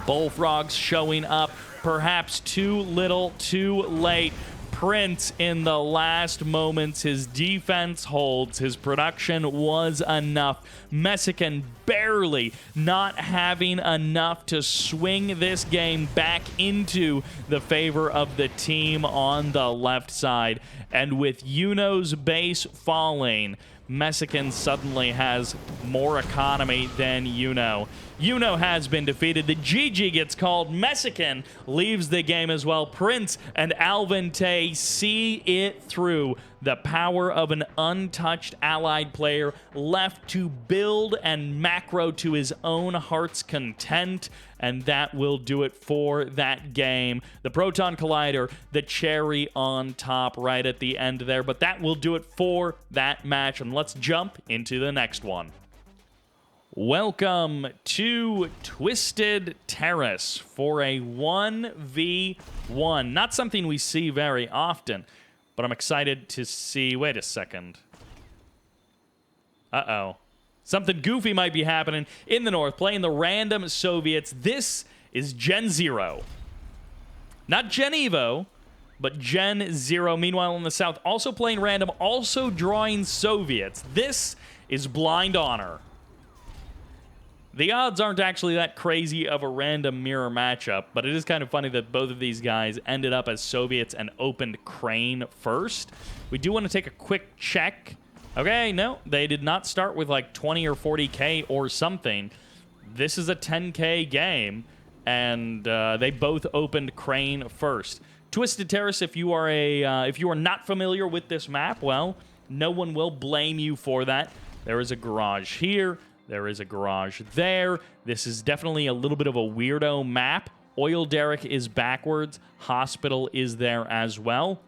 Bullfrogs showing up, perhaps too little, too late. Prince in the last moments, his defense holds, his production was enough. Messican barely not having enough to swing this game back into the favor of the team on the left side. And with Yuno's base falling, Messican suddenly has more economy than Yuno. Yuno has been defeated. The GG gets called. Messican leaves the game as well. Prince and Alvin Tay see it through. The power of an untouched allied player left to build and macro to his own heart's content, and that will do it for that game. The Proton Collider, the cherry on top right at the end there, but that will do it for that match, and let's jump into the next one. Welcome to Twisted Terrace for a 1v1. Not something we see very often, but I'm excited to see... Wait a second. Uh-oh. Something goofy might be happening in the north, playing the random Soviets. This is Gen 0. Not Gen Evo, but Gen 0. Meanwhile, in the south, also playing random, also drawing Soviets. This is Blind Honor. The odds aren't actually that crazy of a random mirror matchup, but it is kind of funny that both of these guys ended up as Soviets and opened Crane first. We do want to take a quick check. Okay, no, they did not start with like 20 or 40K or something. This is a 10K game, and they both opened Crane first. Twisted Terrace, if you are not familiar with this map, well, no one will blame you for that. There is a garage here. There is a garage there. This is definitely a little bit of a weirdo map. Oil derrick is backwards. Hospital is there as well.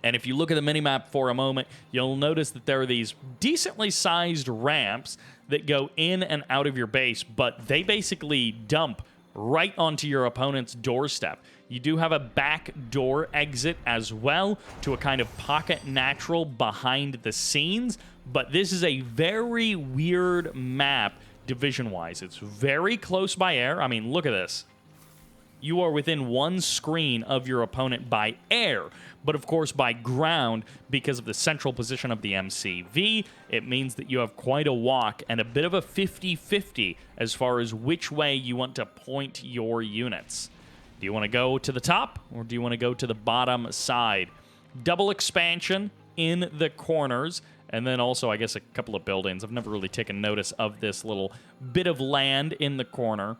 And if you look at the minimap for a moment, you'll notice that there are these decently sized ramps that go in and out of your base, but they basically dump right onto your opponent's doorstep. You do have a back door exit as well to a kind of pocket natural behind the scenes, but this is a very weird map division-wise. It's very close by air. I mean, look at this. You are within one screen of your opponent by air, but of course by ground, because of the central position of the MCV, it means that you have quite a walk and a bit of a 50-50 as far as which way you want to point your units. Do you want to go to the top, or do you want to go to the bottom side? Double expansion in the corners, and then also, I guess, a couple of buildings. I've never really taken notice of this little bit of land in the corner,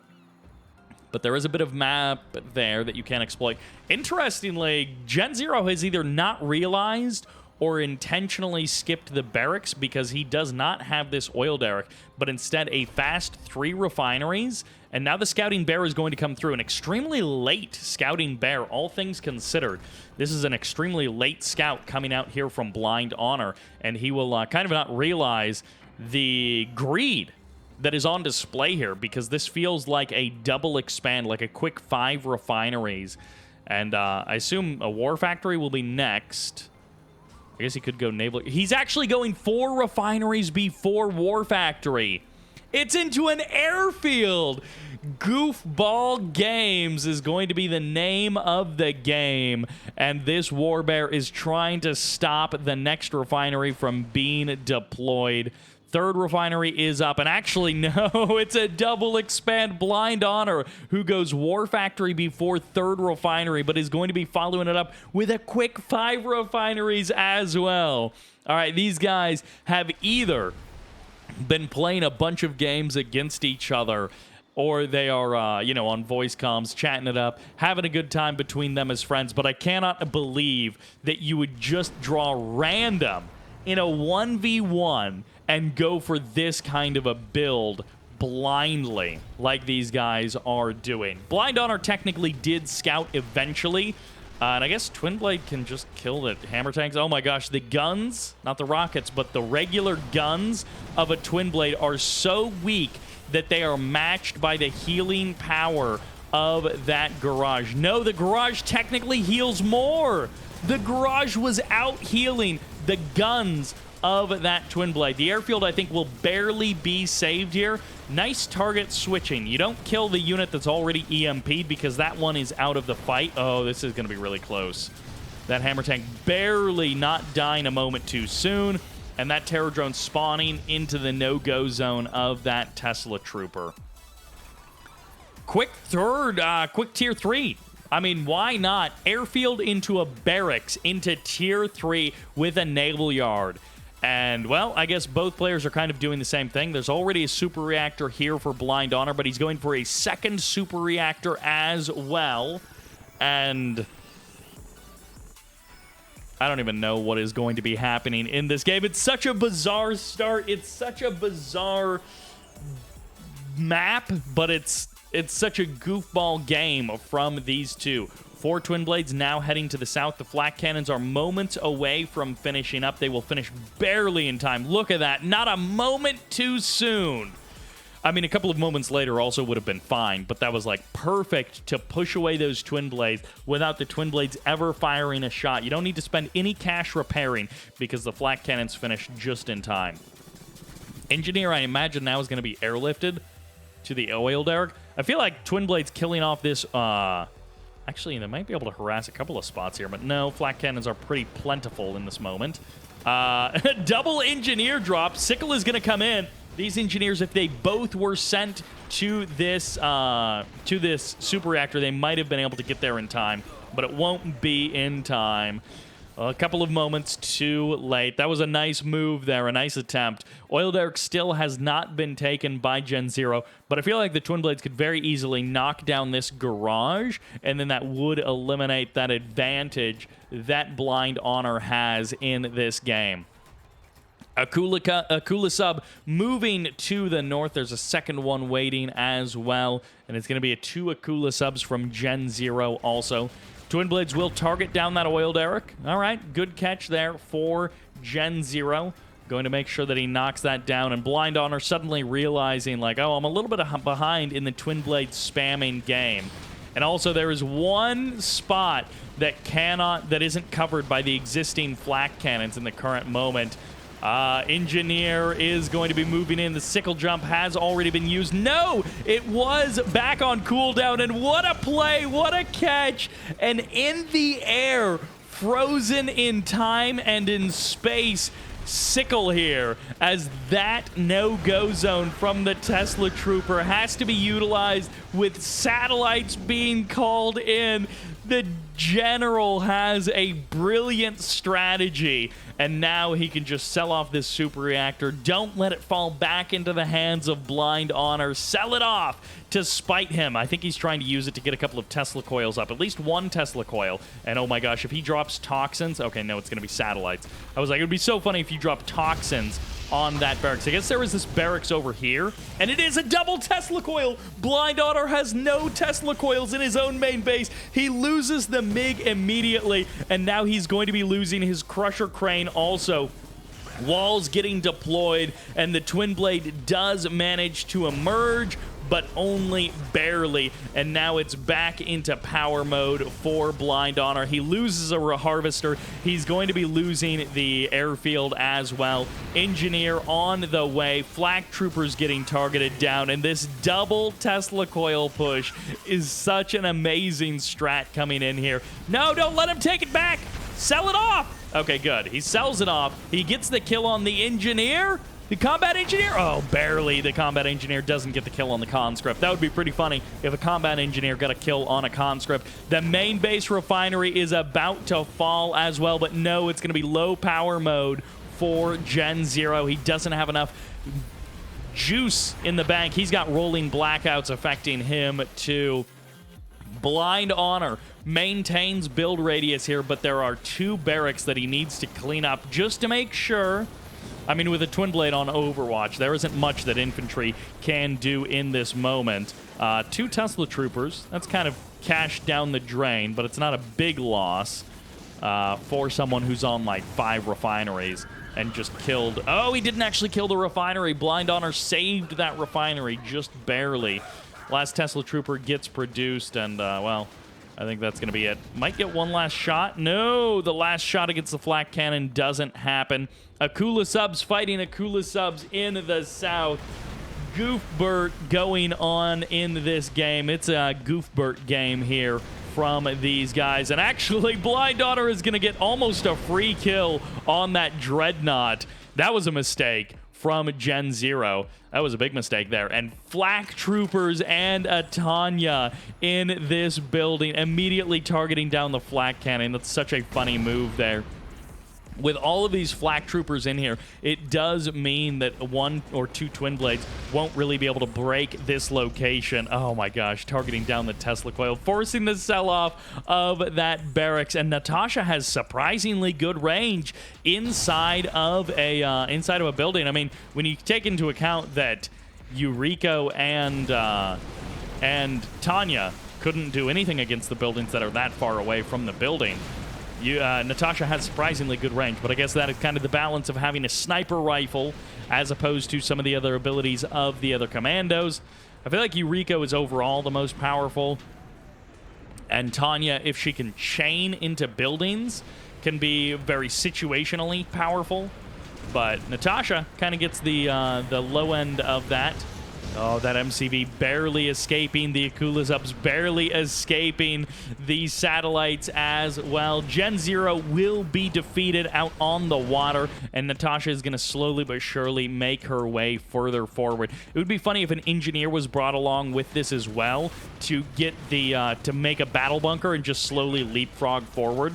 but there is a bit of map there that you can exploit. Interestingly, Gen 0 has either not realized or intentionally skipped the barracks because he does not have this oil derrick, but instead a fast 3 refineries. And now the Scouting Bear is going to come through. An extremely late Scouting Bear, all things considered. This is an extremely late scout coming out here from Blind Honor, and he will kind of not realize the greed that is on display here, because this feels like a double expand, like a quick 5 refineries. And I assume a war factory will be next. I guess he could go naval. He's actually going 4 refineries before war factory. It's into an airfield. Goofball Games is going to be the name of the game, and this War Bear is trying to stop the next refinery from being deployed. 3rd refinery is up, and actually, no, it's a double expand. Blind Honor, who goes War Factory before 3rd refinery, but is going to be following it up with a quick 5 refineries as well. All right, these guys have either been playing a bunch of games against each other, or they are, on voice comms, chatting it up, having a good time between them as friends, but I cannot believe that you would just draw random in a 1v1 and go for this kind of a build blindly like these guys are doing. Blind Honor technically did scout eventually, and I guess Twin Blade can just kill the hammer tanks. Oh my gosh, the guns, not the rockets, but the regular guns of a Twin Blade are so weak that they are matched by the healing power of that garage. No, the garage technically heals more. The garage was out healing the guns of that Twin Blade. The airfield, I think, will barely be saved here. Nice target switching. You don't kill the unit that's already EMP'd because that one is out of the fight. Oh, this is going to be really close. That hammer tank barely not dying a moment too soon, and that terror drone spawning into the no-go zone of that Tesla trooper. Quick tier 3. I mean, why not? Airfield into a barracks, into tier 3 with a naval yard. And, well, I guess both players are kind of doing the same thing. There's already a super reactor here for Blind Honor, but he's going for a second super reactor as well. And I don't even know what is going to be happening in this game. It's such a bizarre start. It's such a bizarre map, but it's such a goofball game from these two. 4 Twin Blades now heading to the south. The Flak Cannons are moments away from finishing up. They will finish barely in time. Look at that. Not a moment too soon. I mean, a couple of moments later also would have been fine, but that was like perfect to push away those Twin Blades without the Twin Blades ever firing a shot. You don't need to spend any cash repairing because the Flak Cannons finish just in time. Engineer, I imagine now is going to be airlifted to the oil derrick. I feel like Twin Blades killing off this... Actually, they might be able to harass a couple of spots here, but no, Flak Cannons are pretty plentiful in this moment. Double Engineer drop. Sickle is going to come in. These Engineers, if they both were sent to this super reactor, they might have been able to get there in time, but it won't be in time. A couple of moments too late. That was a nice move there, a nice attempt. Oil Derrick still has not been taken by Gen 0, but I feel like the Twin Blades could very easily knock down this garage, and then that would eliminate that advantage that Blind Honor has in this game. Akula Sub moving to the north. There's a second one waiting as well, and it's going to be 2 Akula Subs from Gen 0 also. Twin Blades will target down that oil derrick. All right, good catch there for Gen 0. Going to make sure that he knocks that down. And Blind Honor suddenly realizing, like, oh, I'm a little bit behind in the Twin Blade spamming game. And also, there is one spot that isn't covered by the existing Flak Cannons in the current moment. Engineer is going to be moving in. The sickle jump has already been used. No, it was back on cooldown, and what a play, what a catch. And in the air, frozen in time and in space, sickle here, as that no-go zone from the Tesla Trooper has to be utilized with satellites being called in. The General has a brilliant strategy, and now he can just sell off this super reactor. Don't let it fall back into the hands of Blind Honor. Sell it off to spite him. I think he's trying to use it to get a couple of Tesla coils up, at least one Tesla coil. And oh my gosh, if he drops toxins, okay, no, it's going to be satellites. I was like, it would be so funny if you drop toxins on that barracks. I guess there was this barracks over here, and it is a double Tesla coil. Blind Honor has no Tesla coils in his own main base. He loses the MiG immediately, and now he's going to be losing his Crusher Crane also. Walls getting deployed, and the Twin Blade does manage to emerge, but only barely. And now it's back into power mode for Blind Honor. He loses a harvester. He's going to be losing the airfield as well. Engineer on the way. Flak Troopers getting targeted down. And this double Tesla coil push is such an amazing strat coming in here. No, don't let him take it back. Sell it off. Okay, good. He sells it off. He gets the kill on the Engineer. The Combat Engineer? Oh, barely. The Combat Engineer doesn't get the kill on the conscript. That would be pretty funny if a Combat Engineer got a kill on a conscript. The main base refinery is about to fall as well, but no, it's going to be low power mode for Gen 0. He doesn't have enough juice in the bank. He's got rolling blackouts affecting him too. Blind Honor maintains build radius here, but there are 2 barracks that he needs to clean up just to make sure. I mean, with a Twin Blade on Overwatch, there isn't much that infantry can do in this moment. 2 Tesla Troopers, that's kind of cash down the drain, but it's not a big loss for someone who's on like 5 refineries and just killed. Oh, he didn't actually kill the refinery. Blind Honor saved that refinery just barely. Last Tesla Trooper gets produced, and well, I think that's going to be it. Might get one last shot. No, the last shot against the Flak Cannon doesn't happen. Akula Subs fighting Akula Subs in the south. Goofbert going on in this game. It's a Goofbert game here from these guys. And actually, Blind Honor is going to get almost a free kill on that Dreadnought. That was a mistake from Gen 0. That was a big mistake there. And Flak Troopers and a Tanya in this building, immediately targeting down the Flak Cannon. That's such a funny move there. with all of these flak troopers in here, it does mean that 1 or 2 twin blades won't really be able to break this location. Oh my gosh, targeting down the Tesla coil, forcing the sell-off of that barracks. And Natasha has surprisingly good range inside of a building. I mean, when you take into account that Yuriko and Tanya couldn't do anything against the buildings that are that far away from the building, Natasha has surprisingly good range, but I guess that is kind of the balance of having a sniper rifle as opposed to some of the other abilities of the other commandos. I feel like Yuriko is overall the most powerful, and Tanya, if she can chain into buildings, can be very situationally powerful, but Natasha kind of gets the low end of that. Oh, that MCV barely escaping. The Akula subs barely escaping these satellites as well. Gen 0 will be defeated out on the water, and Natasha is going to slowly but surely make her way further forward. It would be funny if an engineer was brought along with this as well to get the to make a battle bunker and just slowly leapfrog forward.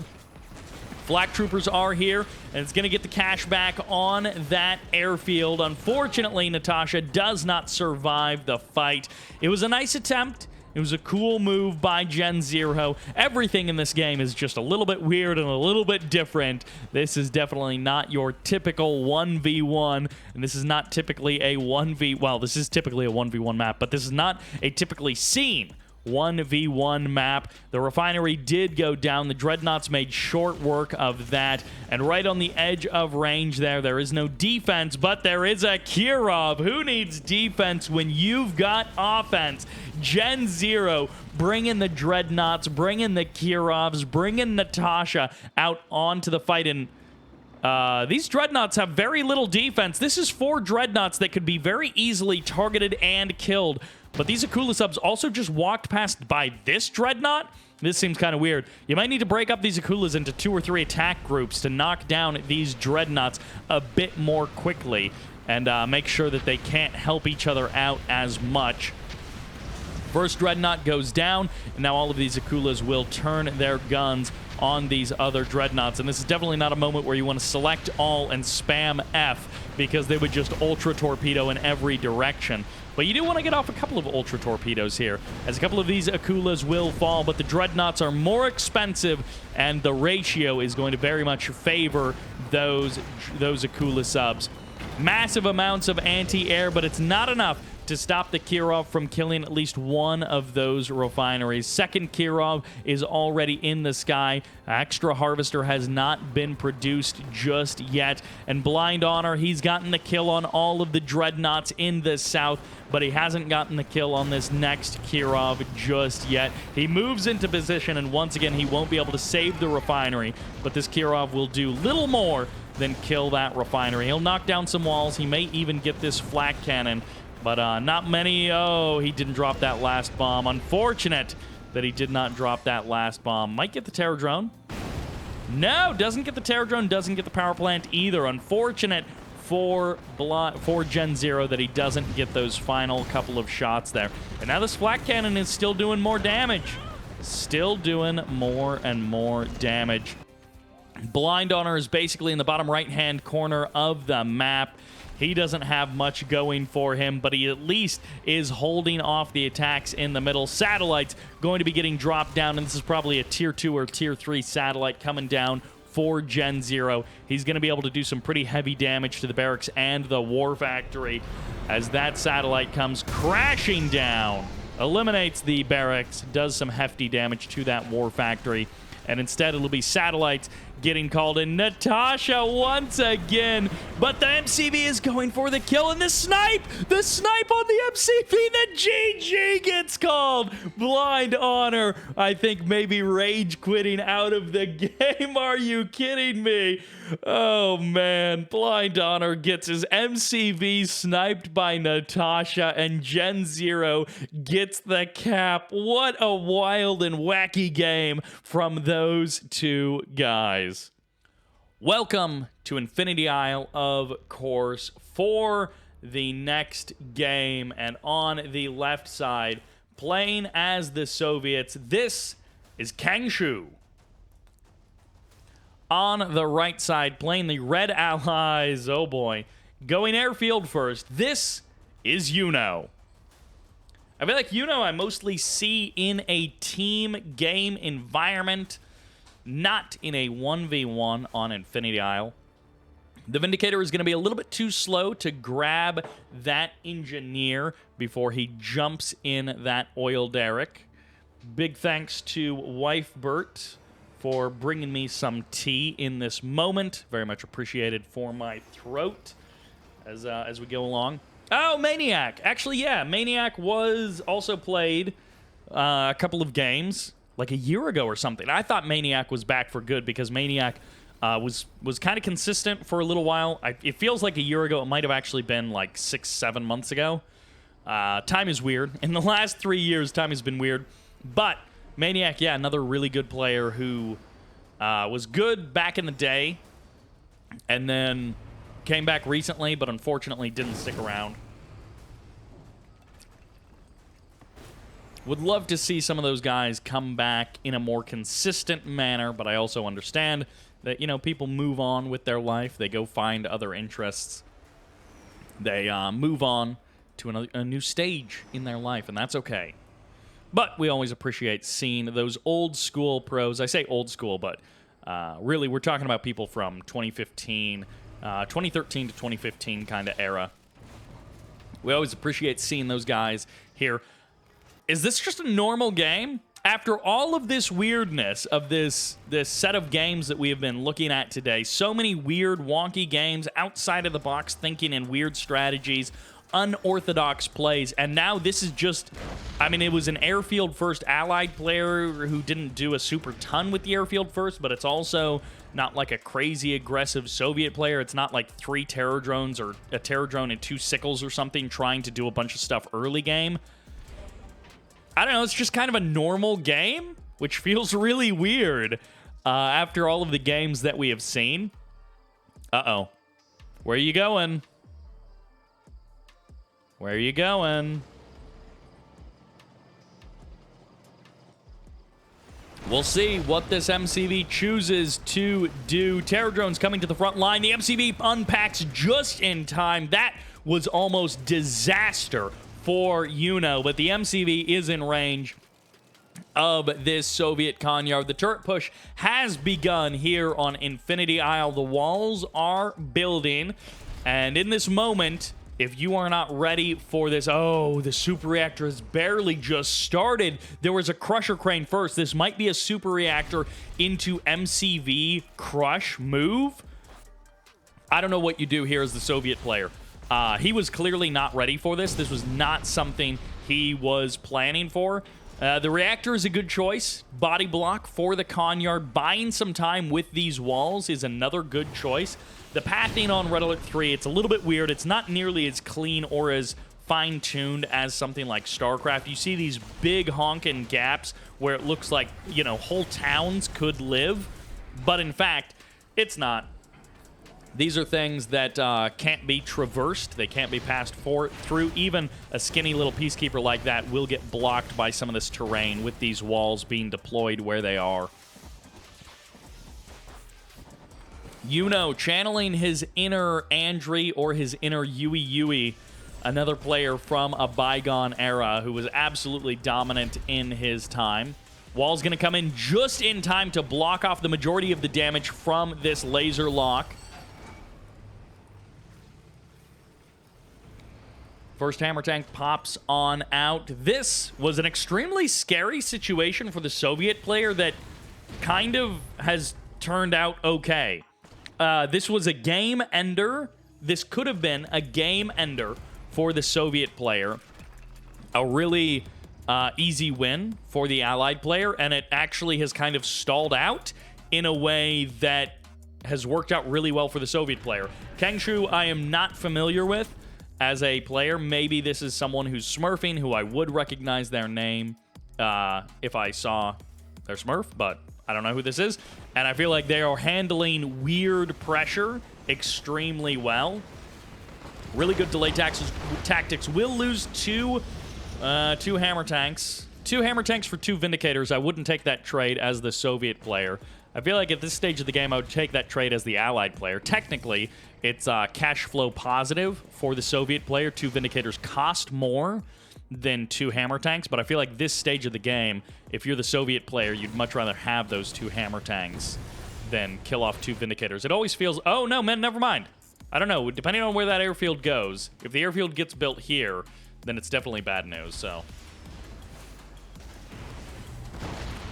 Flak troopers are here, and it's going to get the cash back on that airfield. Unfortunately, Natasha does not survive the fight. It was a nice attempt. It was a cool move by Gen 0. Everything in this game is just a little bit weird and a little bit different. This is definitely not your typical 1v1, and this is not typically a 1v... Well, this is typically a 1v1 map, but this is not a typically seen 1v1 map. The refinery did go down. The Dreadnoughts made short work of that. And right on the edge of range there is no defense, but there is a Kirov. Who needs defense when you've got offense? Gen 0 bringing the Dreadnoughts, bringing the Kirovs, bringing Natasha out onto the fight. And these Dreadnoughts have very little defense. This is 4 Dreadnoughts that could be very easily targeted and killed. But these Akula subs also just walked past by this Dreadnought. This seems kind of weird. You might need to break up these Akulas into 2 or 3 attack groups to knock down these Dreadnoughts a bit more quickly and make sure that they can't help each other out as much. First Dreadnought goes down, and now all of these Akulas will turn their guns on these other Dreadnoughts. And this is definitely not a moment where you want to select all and spam F, because they would just ultra torpedo in every direction. But you do want to get off a couple of ultra torpedoes here, as a couple of these Akulas will fall, but the Dreadnoughts are more expensive, and the ratio is going to very much favor those Akula subs. Massive amounts of anti-air, but it's not enough to stop the Kirov from killing at least one of those refineries. Second Kirov is already in the sky. Extra Harvester has not been produced just yet. And Blind Honor, he's gotten the kill on all of the Dreadnoughts in the south, but he hasn't gotten the kill on this next Kirov just yet. He moves into position, and once again, he won't be able to save the refinery, but this Kirov will do little more than kill that refinery. He'll knock down some walls. He may even get this flak cannon, but not many. Oh, he didn't drop that last bomb. Unfortunate that he did not drop that last bomb. Might get the Terror Drone. No, doesn't get the Terror Drone, doesn't get the power plant either. Unfortunate for Gen 0 that he doesn't get those final couple of shots there. And now this flak cannon is still doing more damage. Still doing more and more damage. Blind Honor is basically in the bottom right-hand corner of the map. He doesn't have much going for him, but he at least is holding off the attacks in the middle. Satellite's going to be getting dropped down, and this is probably a Tier 2 or Tier 3 satellite coming down for Gen 0. He's going to be able to do some pretty heavy damage to the barracks and the war factory as that satellite comes crashing down. Eliminates the barracks, does some hefty damage to that war factory, and instead it'll be satellites getting called in. Natasha once again, but the MCV is going for the kill, and the snipe on the MCV, the GG gets called. Blind Honor, I think maybe rage quitting out of the game. Are you kidding me? Oh man, Blind Honor gets his MCV sniped by Natasha, and Gen 0 gets the cap. What a wild and wacky game from those two guys. Welcome to Infinity Isle, of course, for the next game. And on the left side, playing as the Soviets, this is Kangshu. on the right side, playing the red allies. Oh boy. Going airfield first. This is Yuno. I feel like Yuno I mostly see in a team game environment, not in a 1v1 on Infinity Isle. The Vindicator is going to be a little bit too slow to grab that engineer before he jumps in that oil derrick. Big thanks to Wife Bert for bringing me some tea in this moment. Very much appreciated for my throat as we go along. Oh, Maniac. Actually, yeah, Maniac was also played a couple of games, like a year ago or something. I thought Maniac was back for good because Maniac was kind of consistent for a little while. It feels like a year ago. It might have actually been like 6-7 months ago. Time is weird. In the last 3 years, time has been weird. But Maniac, yeah, another really good player who was good back in the day and then came back recently, but unfortunately didn't stick around. Would love to see some of those guys come back in a more consistent manner, but I also understand that, you know, people move on with their life. They go find other interests. They move on to a new stage in their life, and that's okay. But we always appreciate seeing those old school pros. I say old school, but really we're talking about people from 2013 to 2015 kind of era. We always appreciate seeing those guys here. Is this just a normal game? After all of this weirdness of this set of games that we have been looking at today, so many weird, wonky games, outside of the box thinking and weird strategies, unorthodox plays, and now this is just, I mean, it was an airfield first allied player who didn't do a super ton with the airfield first, but it's also not like a crazy aggressive Soviet player. It's not like 3 terror drones or a terror drone and 2 sickles or something trying to do a bunch of stuff early game. I don't know, it's just kind of a normal game, which feels really weird after all of the games that we have seen. Uh-oh. Where are you going? Where are you going? We'll see what this MCV chooses to do. Terror drones coming to the front line. The MCV unpacks just in time. That was almost disaster for Yuno, but the MCV is in range of this Soviet Kanyard. The turret push has begun here on Infinity Isle. The walls are building, and in this moment, if you are not ready for this, oh, the super reactor has barely just started. There was a crusher crane first. This might be a super reactor into MCV crush move. I don't know what you do here as the Soviet player. He was clearly not ready for this. This was not something he was planning for. The reactor is a good choice. Body block for the Kanyard. Buying some time with these walls is another good choice. The pathing on Red Alert 3, it's a little bit weird. It's not nearly as clean or as fine-tuned as something like StarCraft. You see these big honking gaps where it looks like, you know, whole towns could live. But in fact, it's not. These are things that can't be traversed. They can't be passed through. Even a skinny little peacekeeper like that will get blocked by some of this terrain with these walls being deployed where they are. Yuno channeling his inner Andri or his inner Yui, another player from a bygone era who was absolutely dominant in his time. Wall's going to come in just in time to block off the majority of the damage from this laser lock. First hammer tank pops on out. This was an extremely scary situation for the Soviet player that kind of has turned out okay. This was a game ender. This could have been a game ender for the Soviet player. A really easy win for the Allied player, and it actually has kind of stalled out in a way that has worked out really well for the Soviet player. Cangshu, I am not familiar with as a player. Maybe this is someone who's smurfing, who I would recognize their name if I saw their smurf, but I don't know who this is. And I feel like they are handling weird pressure extremely well. Really good delay tactics. Will lose two hammer tanks. 2 hammer tanks for 2 Vindicators. I wouldn't take that trade as the Soviet player. I feel like at this stage of the game, I would take that trade as the allied player. Technically, it's cash flow positive for the Soviet player. 2 Vindicators cost more than 2 hammer tanks, but I feel like this stage of the game, if you're the Soviet player, you'd much rather have those 2 hammer tanks than kill off 2 Vindicators. It always feels... Oh, no, man, never mind. I don't know. Depending on where that airfield goes, if the airfield gets built here, then it's definitely bad news, so...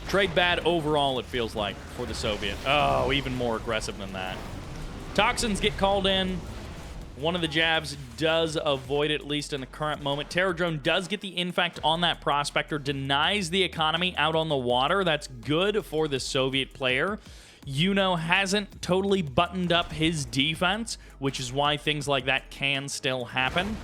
Trade bad overall, it feels like, for the Soviet. Oh, even more aggressive than that. Toxins get called in. One of the jabs does avoid it, at least in the current moment. Terror Drone does get the infect on that Prospector, denies the economy out on the water. That's good for the Soviet player. Yuno hasn't totally buttoned up his defense, which is why things like that can still happen.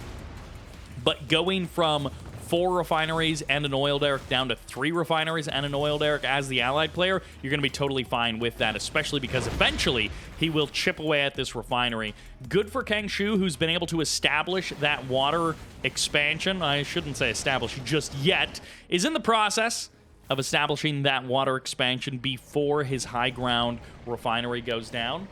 But going from 4 refineries and an oil derrick down to 3 refineries and an oil derrick as the allied player, you're going to be totally fine with that, especially because eventually he will chip away at this refinery. Good for cangshu, who's been able to establish that water expansion. I shouldn't say establish just yet, is in the process of establishing that water expansion before his high ground refinery goes down.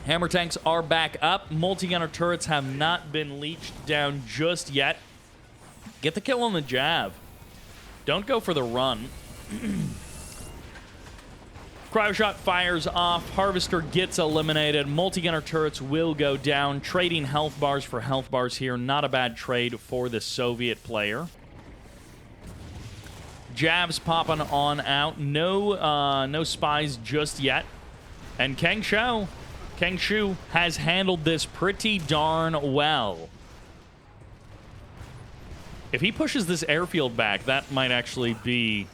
Hammer tanks are back up. Multi-gunner turrets have not been leached down just yet. Get the kill on the jab. Don't go for the run. Cryoshot fires off. Harvester gets eliminated. Multi-gunner turrets will go down. Trading health bars for health bars here. Not a bad trade for the Soviet player. Jabs popping on out. No spies just yet. And cangshu has handled this pretty darn well. If he pushes this airfield back, that might actually be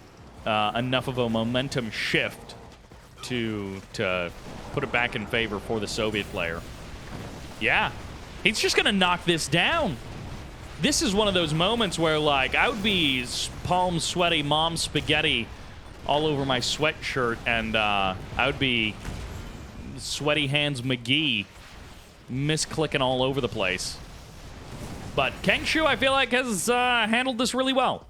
enough of a momentum shift to put it back in favor for the Soviet player. Yeah, he's just gonna knock this down. This is one of those moments where, like, I would be palm sweaty, mom spaghetti all over my sweatshirt, and I would be sweaty hands McGee misclicking all over the place. But cangshu, I feel like, has handled this really well.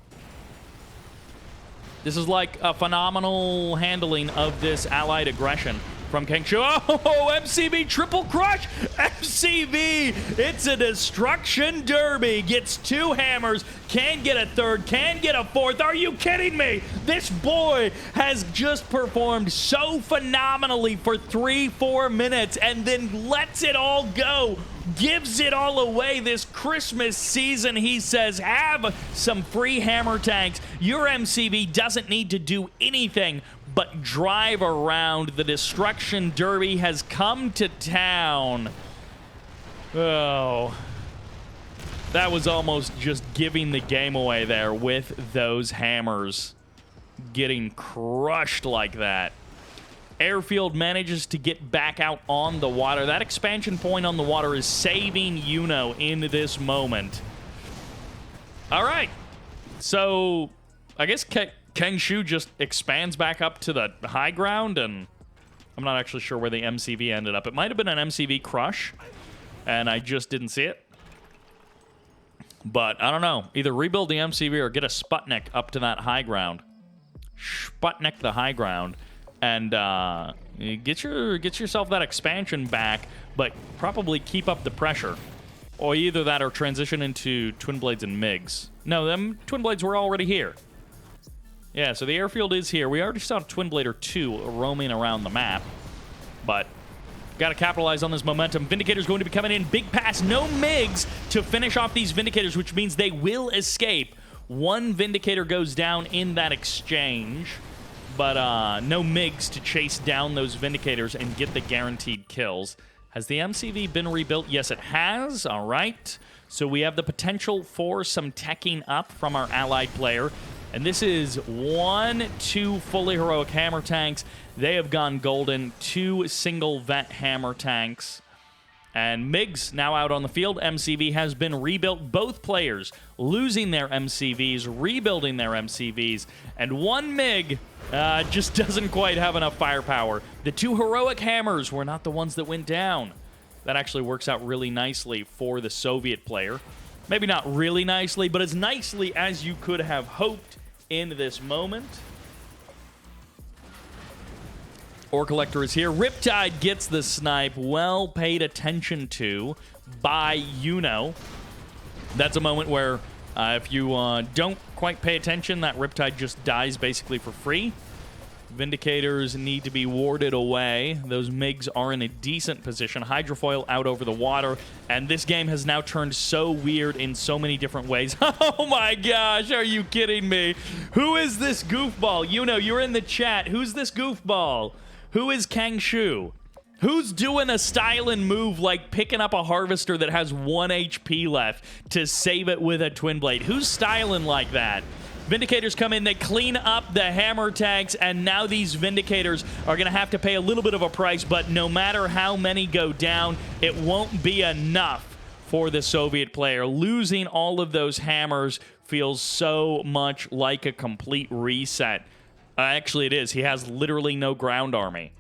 This is like a phenomenal handling of this allied aggression from cangshu. Oh, MCV triple crush! MCV! It's a destruction derby. Gets 2 hammers, can get a 3rd, can get a 4th. Are you kidding me? This boy has just performed so phenomenally for 3-4 minutes and then lets it all go. Gives it all away this Christmas season. He says, have some free hammer tanks. Your MCV doesn't need to do anything but drive around. The destruction derby has come to town. Oh, that was almost just giving the game away there with those hammers getting crushed like that. Airfield manages to get back out on the water. That expansion point on the water is saving Yuno in this moment. All right, so I guess cangshu just expands back up to the high ground, and I'm not actually sure where the MCV ended up. It might have been an MCV crush, and I just didn't see it. But I don't know. Either rebuild the MCV or get a Sputnik up to that high ground. Sputnik the high ground. And get yourself that expansion back, but probably keep up the pressure. Or either that or transition into Twin Blades and MiGs. No, them Twin Blades were already here. Yeah, so the airfield is here. We already saw a Twin Blade or 2 roaming around the map. But got to capitalize on this momentum. Vindicator's going to be coming in. Big pass. No MiGs to finish off these Vindicators, which means they will escape. 1 Vindicator goes down in that exchange. But no MiGs to chase down those Vindicators and get the guaranteed kills. Has the MCV been rebuilt? Yes, it has. All right. So we have the potential for some teching up from our allied player. And this is 2 fully heroic hammer tanks. They have gone golden. 2 single vet hammer tanks. And MiGs now out on the field. MCV has been rebuilt. Both players losing their MCVs, rebuilding their MCVs. And 1 MiG just doesn't quite have enough firepower. The 2 heroic hammers were not the ones that went down. That actually works out really nicely for the Soviet player. Maybe not really nicely, but as nicely as you could have hoped in this moment. Ore Collector is here. Riptide gets the snipe. Well paid attention to by Yuno. That's a moment where if you don't quite pay attention, that Riptide just dies basically for free. Vindicators need to be warded away. Those MiGs are in a decent position. Hydrofoil out over the water. And this game has now turned so weird in so many different ways. Oh my gosh, are you kidding me? Who is this goofball? Yuno, you're in the chat. Who's this goofball? Who is cangshu? Who's doing a stylin' move like picking up a harvester that has 1 HP left to save it with a twin blade? Who's stylin' like that? Vindicators come in, they clean up the hammer tags, and now these Vindicators are going to have to pay a little bit of a price, but no matter how many go down, it won't be enough for the Soviet player. Losing all of those hammers feels so much like a complete reset. Actually, it is. He has literally no ground army.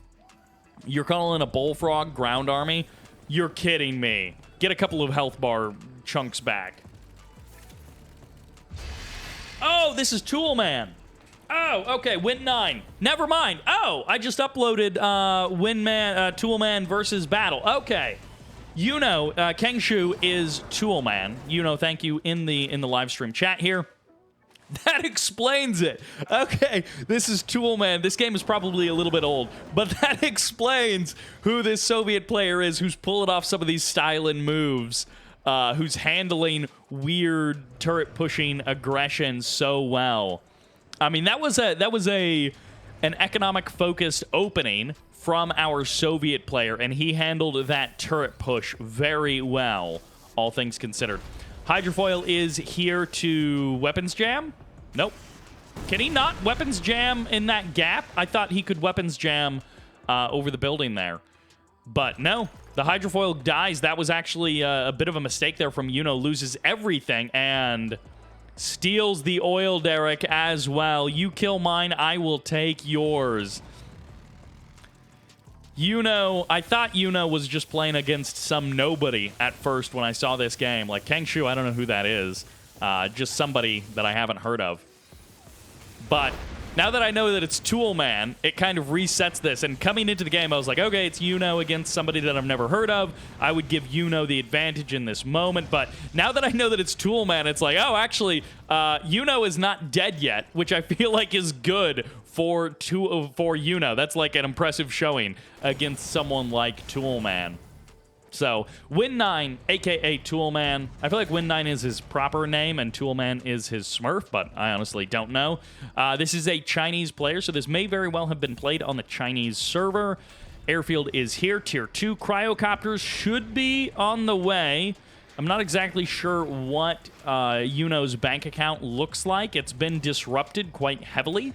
You're calling a bullfrog ground army? You're kidding me. Get a couple of health bar chunks back. Oh, this is Toolman. Oh, okay, Win 9. Never mind. Oh, I just uploaded Toolman versus Battle. Okay. Yuno, cangshu is Toolman. Yuno, thank you in the live stream chat here. That explains it. Okay, this is Toolman. This game is probably a little bit old, but that explains who this Soviet player is who's pulling off some of these styling moves, who's handling weird turret-pushing aggression so well. I mean, that was an economic-focused opening from our Soviet player, and he handled that turret push very well, all things considered. Hydrofoil is here to weapons jam? Nope. Can he not weapons jam in that gap? I thought he could weapons jam over the building there. But no, the Hydrofoil dies. That was actually a bit of a mistake there from Yuno. Loses everything and steals the oil derrick as well. You kill mine, I will take yours. Yuno, I thought Yuno was just playing against some nobody at first when I saw this game. Like cangshu, I don't know who that is. Just somebody that I haven't heard of. But now that I know that it's Toolman, it kind of resets this. And coming into the game, I was like, okay, it's Yuno against somebody that I've never heard of. I would give Yuno the advantage in this moment. But now that I know that it's Toolman, it's like, oh, actually, Yuno is not dead yet, which I feel like is good for Yuno. That's like an impressive showing against someone like Toolman. So, Win 9, a.k.a. Toolman. I feel like Win 9 is his proper name and Toolman is his smurf, but I honestly don't know. This is a Chinese player, so this may very well have been played on the Chinese server. Airfield is here, Tier 2. Cryocopters should be on the way. I'm not exactly sure what Yuno's bank account looks like. It's been disrupted quite heavily.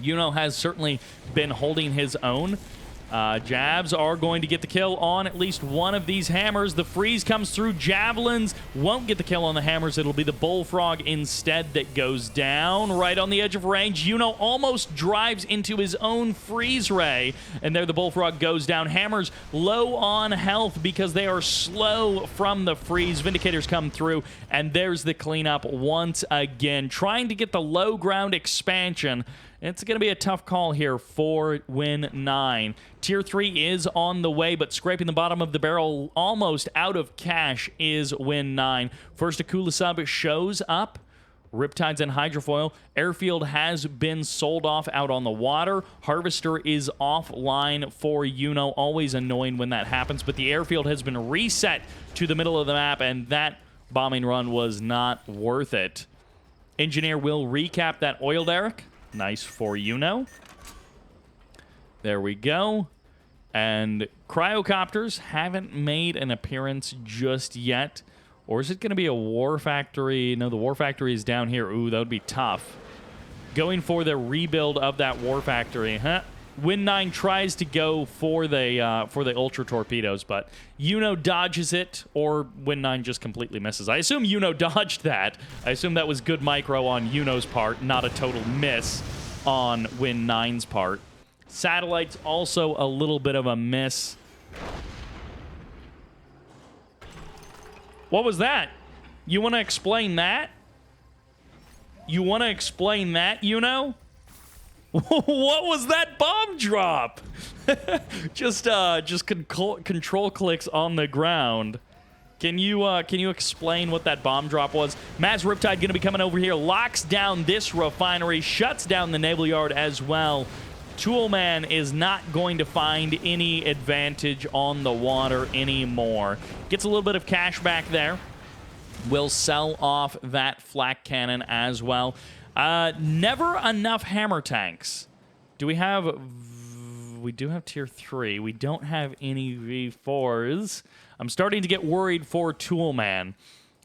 Yuno has certainly been holding his own. Jabs are going to get the kill on at least one of these hammers. The freeze comes through. Javelins won't get the kill on the hammers. It'll be the bullfrog instead that goes down right on the edge of range. Yuno almost drives into his own freeze ray, and there the bullfrog goes down. Hammers low on health because they are slow from the freeze. Vindicators come through, and there's the cleanup once again. Trying to get the low ground expansion. It's going to be a tough call here for Win 9. Tier 3 is on the way, but scraping the bottom of the barrel almost out of cash is Win 9. First Akula sub shows up. Riptides and Hydrofoil. Airfield has been sold off out on the water. Harvester is offline for Yuno. Always annoying when that happens, but the airfield has been reset to the middle of the map, and that bombing run was not worth it. Engineer will recap that oil derrick. Nice for Yuno. There we go. And Cryocopters haven't made an appearance just yet. Or is it going to be a War Factory? No, the War Factory is down here. Ooh, that would be tough. Going for the rebuild of that War Factory. Huh? Win 9 tries to go for the Ultra Torpedoes, but Yuno dodges it, or Win 9 just completely misses. I assume Yuno dodged that. I assume that was good micro on Yuno's part, not a total miss on Win 9's part. Satellites also a little bit of a miss. What was that? You want to explain that? You want to explain that, Yuno? What was that bomb drop? just control clicks on the ground. Can you explain what that bomb drop was? Mass Riptide going to be coming over here, locks down this refinery, shuts down the naval yard as well. Toolman is not going to find any advantage on the water anymore. Gets a little bit of cash back there. Will sell off that flak cannon as well. Never enough hammer tanks. Do we have... We do have tier 3. We don't have any V4s. I'm starting to get worried for Toolman.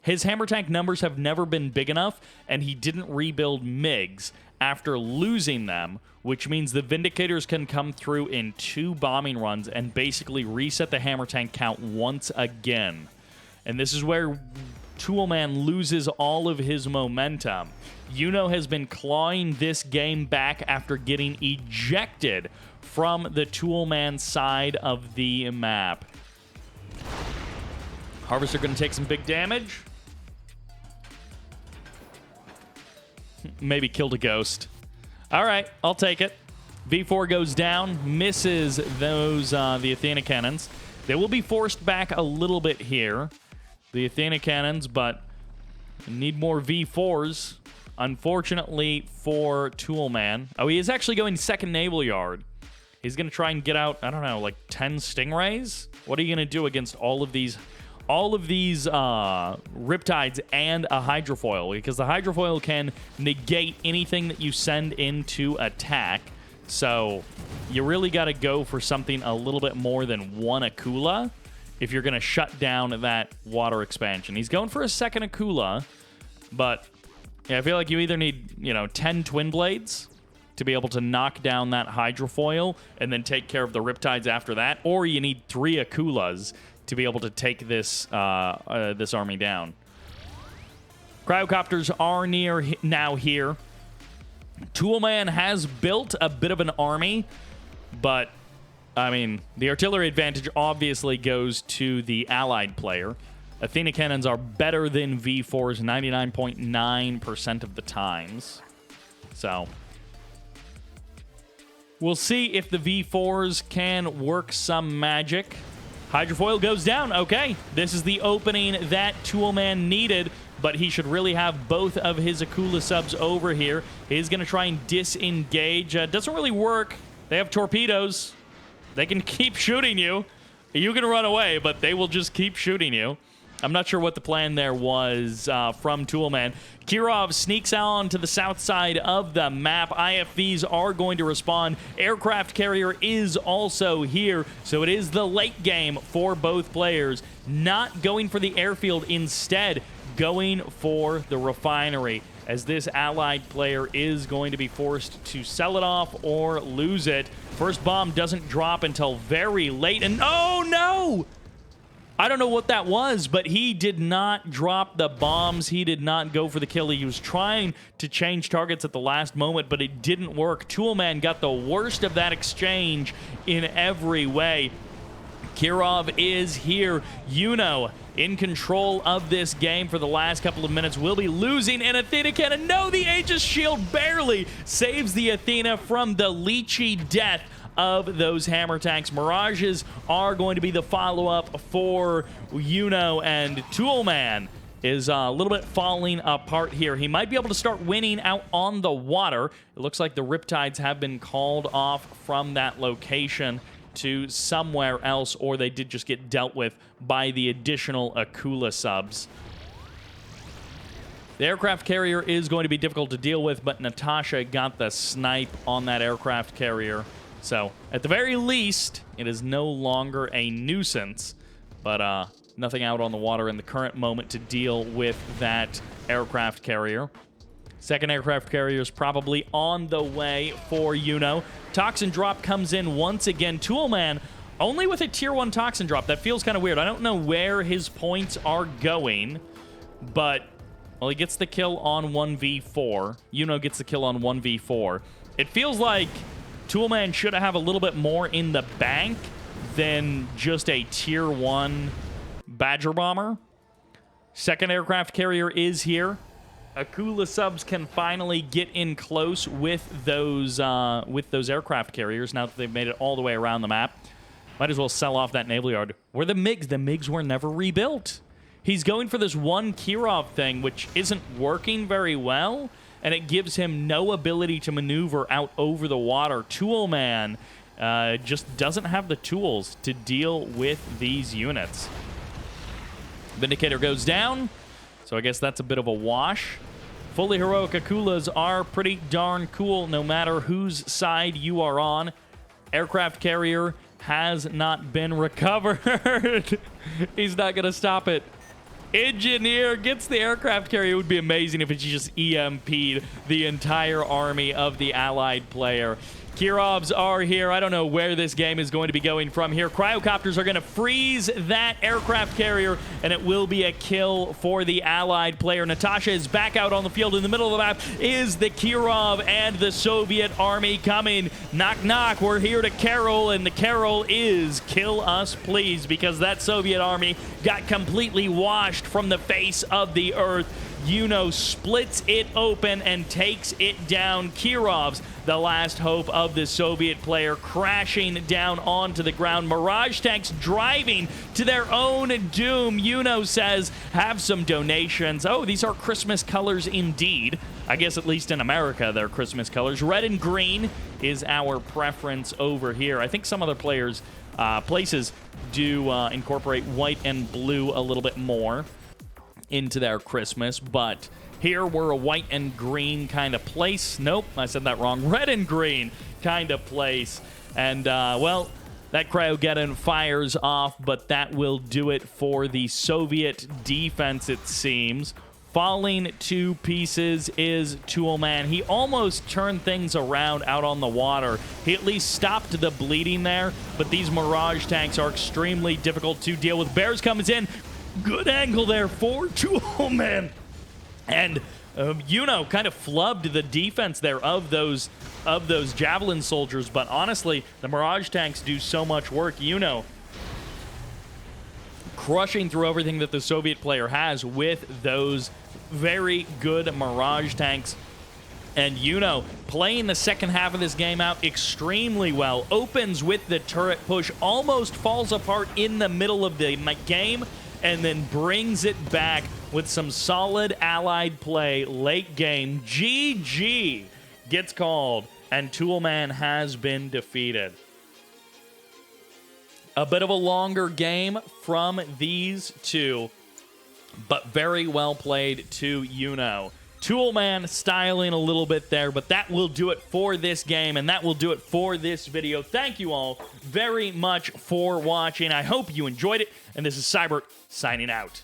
His hammer tank numbers have never been big enough, and he didn't rebuild MiGs after losing them, which means the Vindicators can come through in 2 bombing runs and basically reset the hammer tank count once again. And this is where Toolman loses all of his momentum. Yuno has been clawing this game back after getting ejected from the Toolman side of the map. Harvester going to take some big damage. Maybe killed a ghost. All right, I'll take it. V4 goes down, misses those the Athena cannons. They will be forced back a little bit here, the Athena cannons, but need more V4s. Unfortunately for Toolman. Oh, he is actually going second naval yard. He's going to try and get out, I don't know, like 10 Stingrays? What are you going to do against all of these Riptides and a Hydrofoil? Because the Hydrofoil can negate anything that you send into attack. So you really got to go for something a little bit more than 1 Akula if you're going to shut down that water expansion. He's going for a second Akula, but yeah, I feel like you either need, 10 Twin Blades to be able to knock down that Hydrofoil and then take care of the Riptides after that, or you need 3 Akulas to be able to take this this army down. Cryocopters are now here. Toolman has built a bit of an army, but, I mean, the artillery advantage obviously goes to the allied player. Athena cannons are better than V4s 99.9% of the times. So we'll see if the V4s can work some magic. Hydrofoil goes down. Okay, this is the opening that Toolman needed, but he should really have both of his Akula subs over here. He's going to try and disengage. Doesn't really work. They have torpedoes. They can keep shooting you. You can run away, but they will just keep shooting you. I'm not sure what the plan there was from Toolman. Kirov sneaks on to the south side of the map. IFVs are going to respond. Aircraft carrier is also here, so it is the late game for both players. Not going for the airfield, instead going for the refinery, as this allied player is going to be forced to sell it off or lose it. First bomb doesn't drop until very late, and oh no! I don't know what that was, but he did not drop the bombs. He did not go for the kill. He was trying to change targets at the last moment, but it didn't work. Toolman got the worst of that exchange in every way. Kirov is here. Yuno in control of this game for the last couple of minutes. Will be losing an Athena cannon. No, the Aegis Shield barely saves the Athena from the leechy death of those hammer tanks. Mirages are going to be the follow-up for Yuno, and Toolman is a little bit falling apart here. He might be able to start winning out on the water. It looks like the Riptides have been called off from that location to somewhere else, or they did just get dealt with by the additional Akula subs. The aircraft carrier is going to be difficult to deal with, but Natasha got the snipe on that aircraft carrier. So, at the very least, it is no longer a nuisance, but nothing out on the water in the current moment to deal with that aircraft carrier. Second aircraft carrier is probably on the way for Yuno. Toxin drop comes in once again. Toolman only with a tier 1 toxin drop. That feels kind of weird. I don't know where his points are going, but, well, he gets the kill on 1v4. Yuno gets the kill on 1v4. It feels like Toolman should have a little bit more in the bank than just a tier 1 Badger Bomber. Second aircraft carrier is here. Akula subs can finally get in close with those aircraft carriers now that they've made it all the way around the map. Might as well sell off that naval yard. Where the MiGs were never rebuilt. He's going for this one Kirov thing, which isn't working very well, and it gives him no ability to maneuver out over the water. Toolman just doesn't have the tools to deal with these units. Vindicator goes down, so I guess that's a bit of a wash. Fully heroic Akulas are pretty darn cool no matter whose side you are on. Aircraft carrier has not been recovered. He's not going to stop it. Engineer gets the aircraft carrier. It would be amazing if it just EMP'd the entire army of the allied player. Kirovs are here. I don't know where this game is going to be going from here. Cryocopters are going to freeze that aircraft carrier, and it will be a kill for the allied player. Natasha is back out on the field. In the middle of the map is the Kirov and the Soviet army coming. Knock, knock. We're here to Carol, and the Carol is kill us, please, because that Soviet army got completely washed from the face of the earth. Yuno splits it open and takes it down. Kirov's the last hope of the Soviet player, crashing down onto the ground. Mirage tanks driving to their own doom. Yuno says, have some donations. Oh, these are Christmas colors indeed. I guess at least in America, they're Christmas colors. Red and green is our preference over here. I think some other places do incorporate white and blue a little bit more into their Christmas, but here we're a white and green kind of place. Nope, I said that wrong. Red and green kind of place. And, well, that Magmageddon fires off, but that will do it for the Soviet defense, it seems. Falling to pieces is Toolman. He almost turned things around out on the water. He at least stopped the bleeding there, but these Mirage tanks are extremely difficult to deal with. Bears comes in. Good angle there for Toolman. And Yuno kind of flubbed the defense there of those Javelin soldiers. But honestly, the Mirage tanks do so much work. Yuno crushing through everything that the Soviet player has with those very good Mirage tanks. And Yuno playing the second half of this game out extremely well. Opens with the turret push, almost falls apart in the middle of the game, and then brings it back with some solid allied play late game. GG gets called, and Toolman has been defeated. A bit of a longer game from these two, but very well played to Yuno. Toolman styling a little bit there, but that will do it for this game, and that will do it for this video. Thank you all very much for watching. I hope you enjoyed it, and this is Sybert signing out.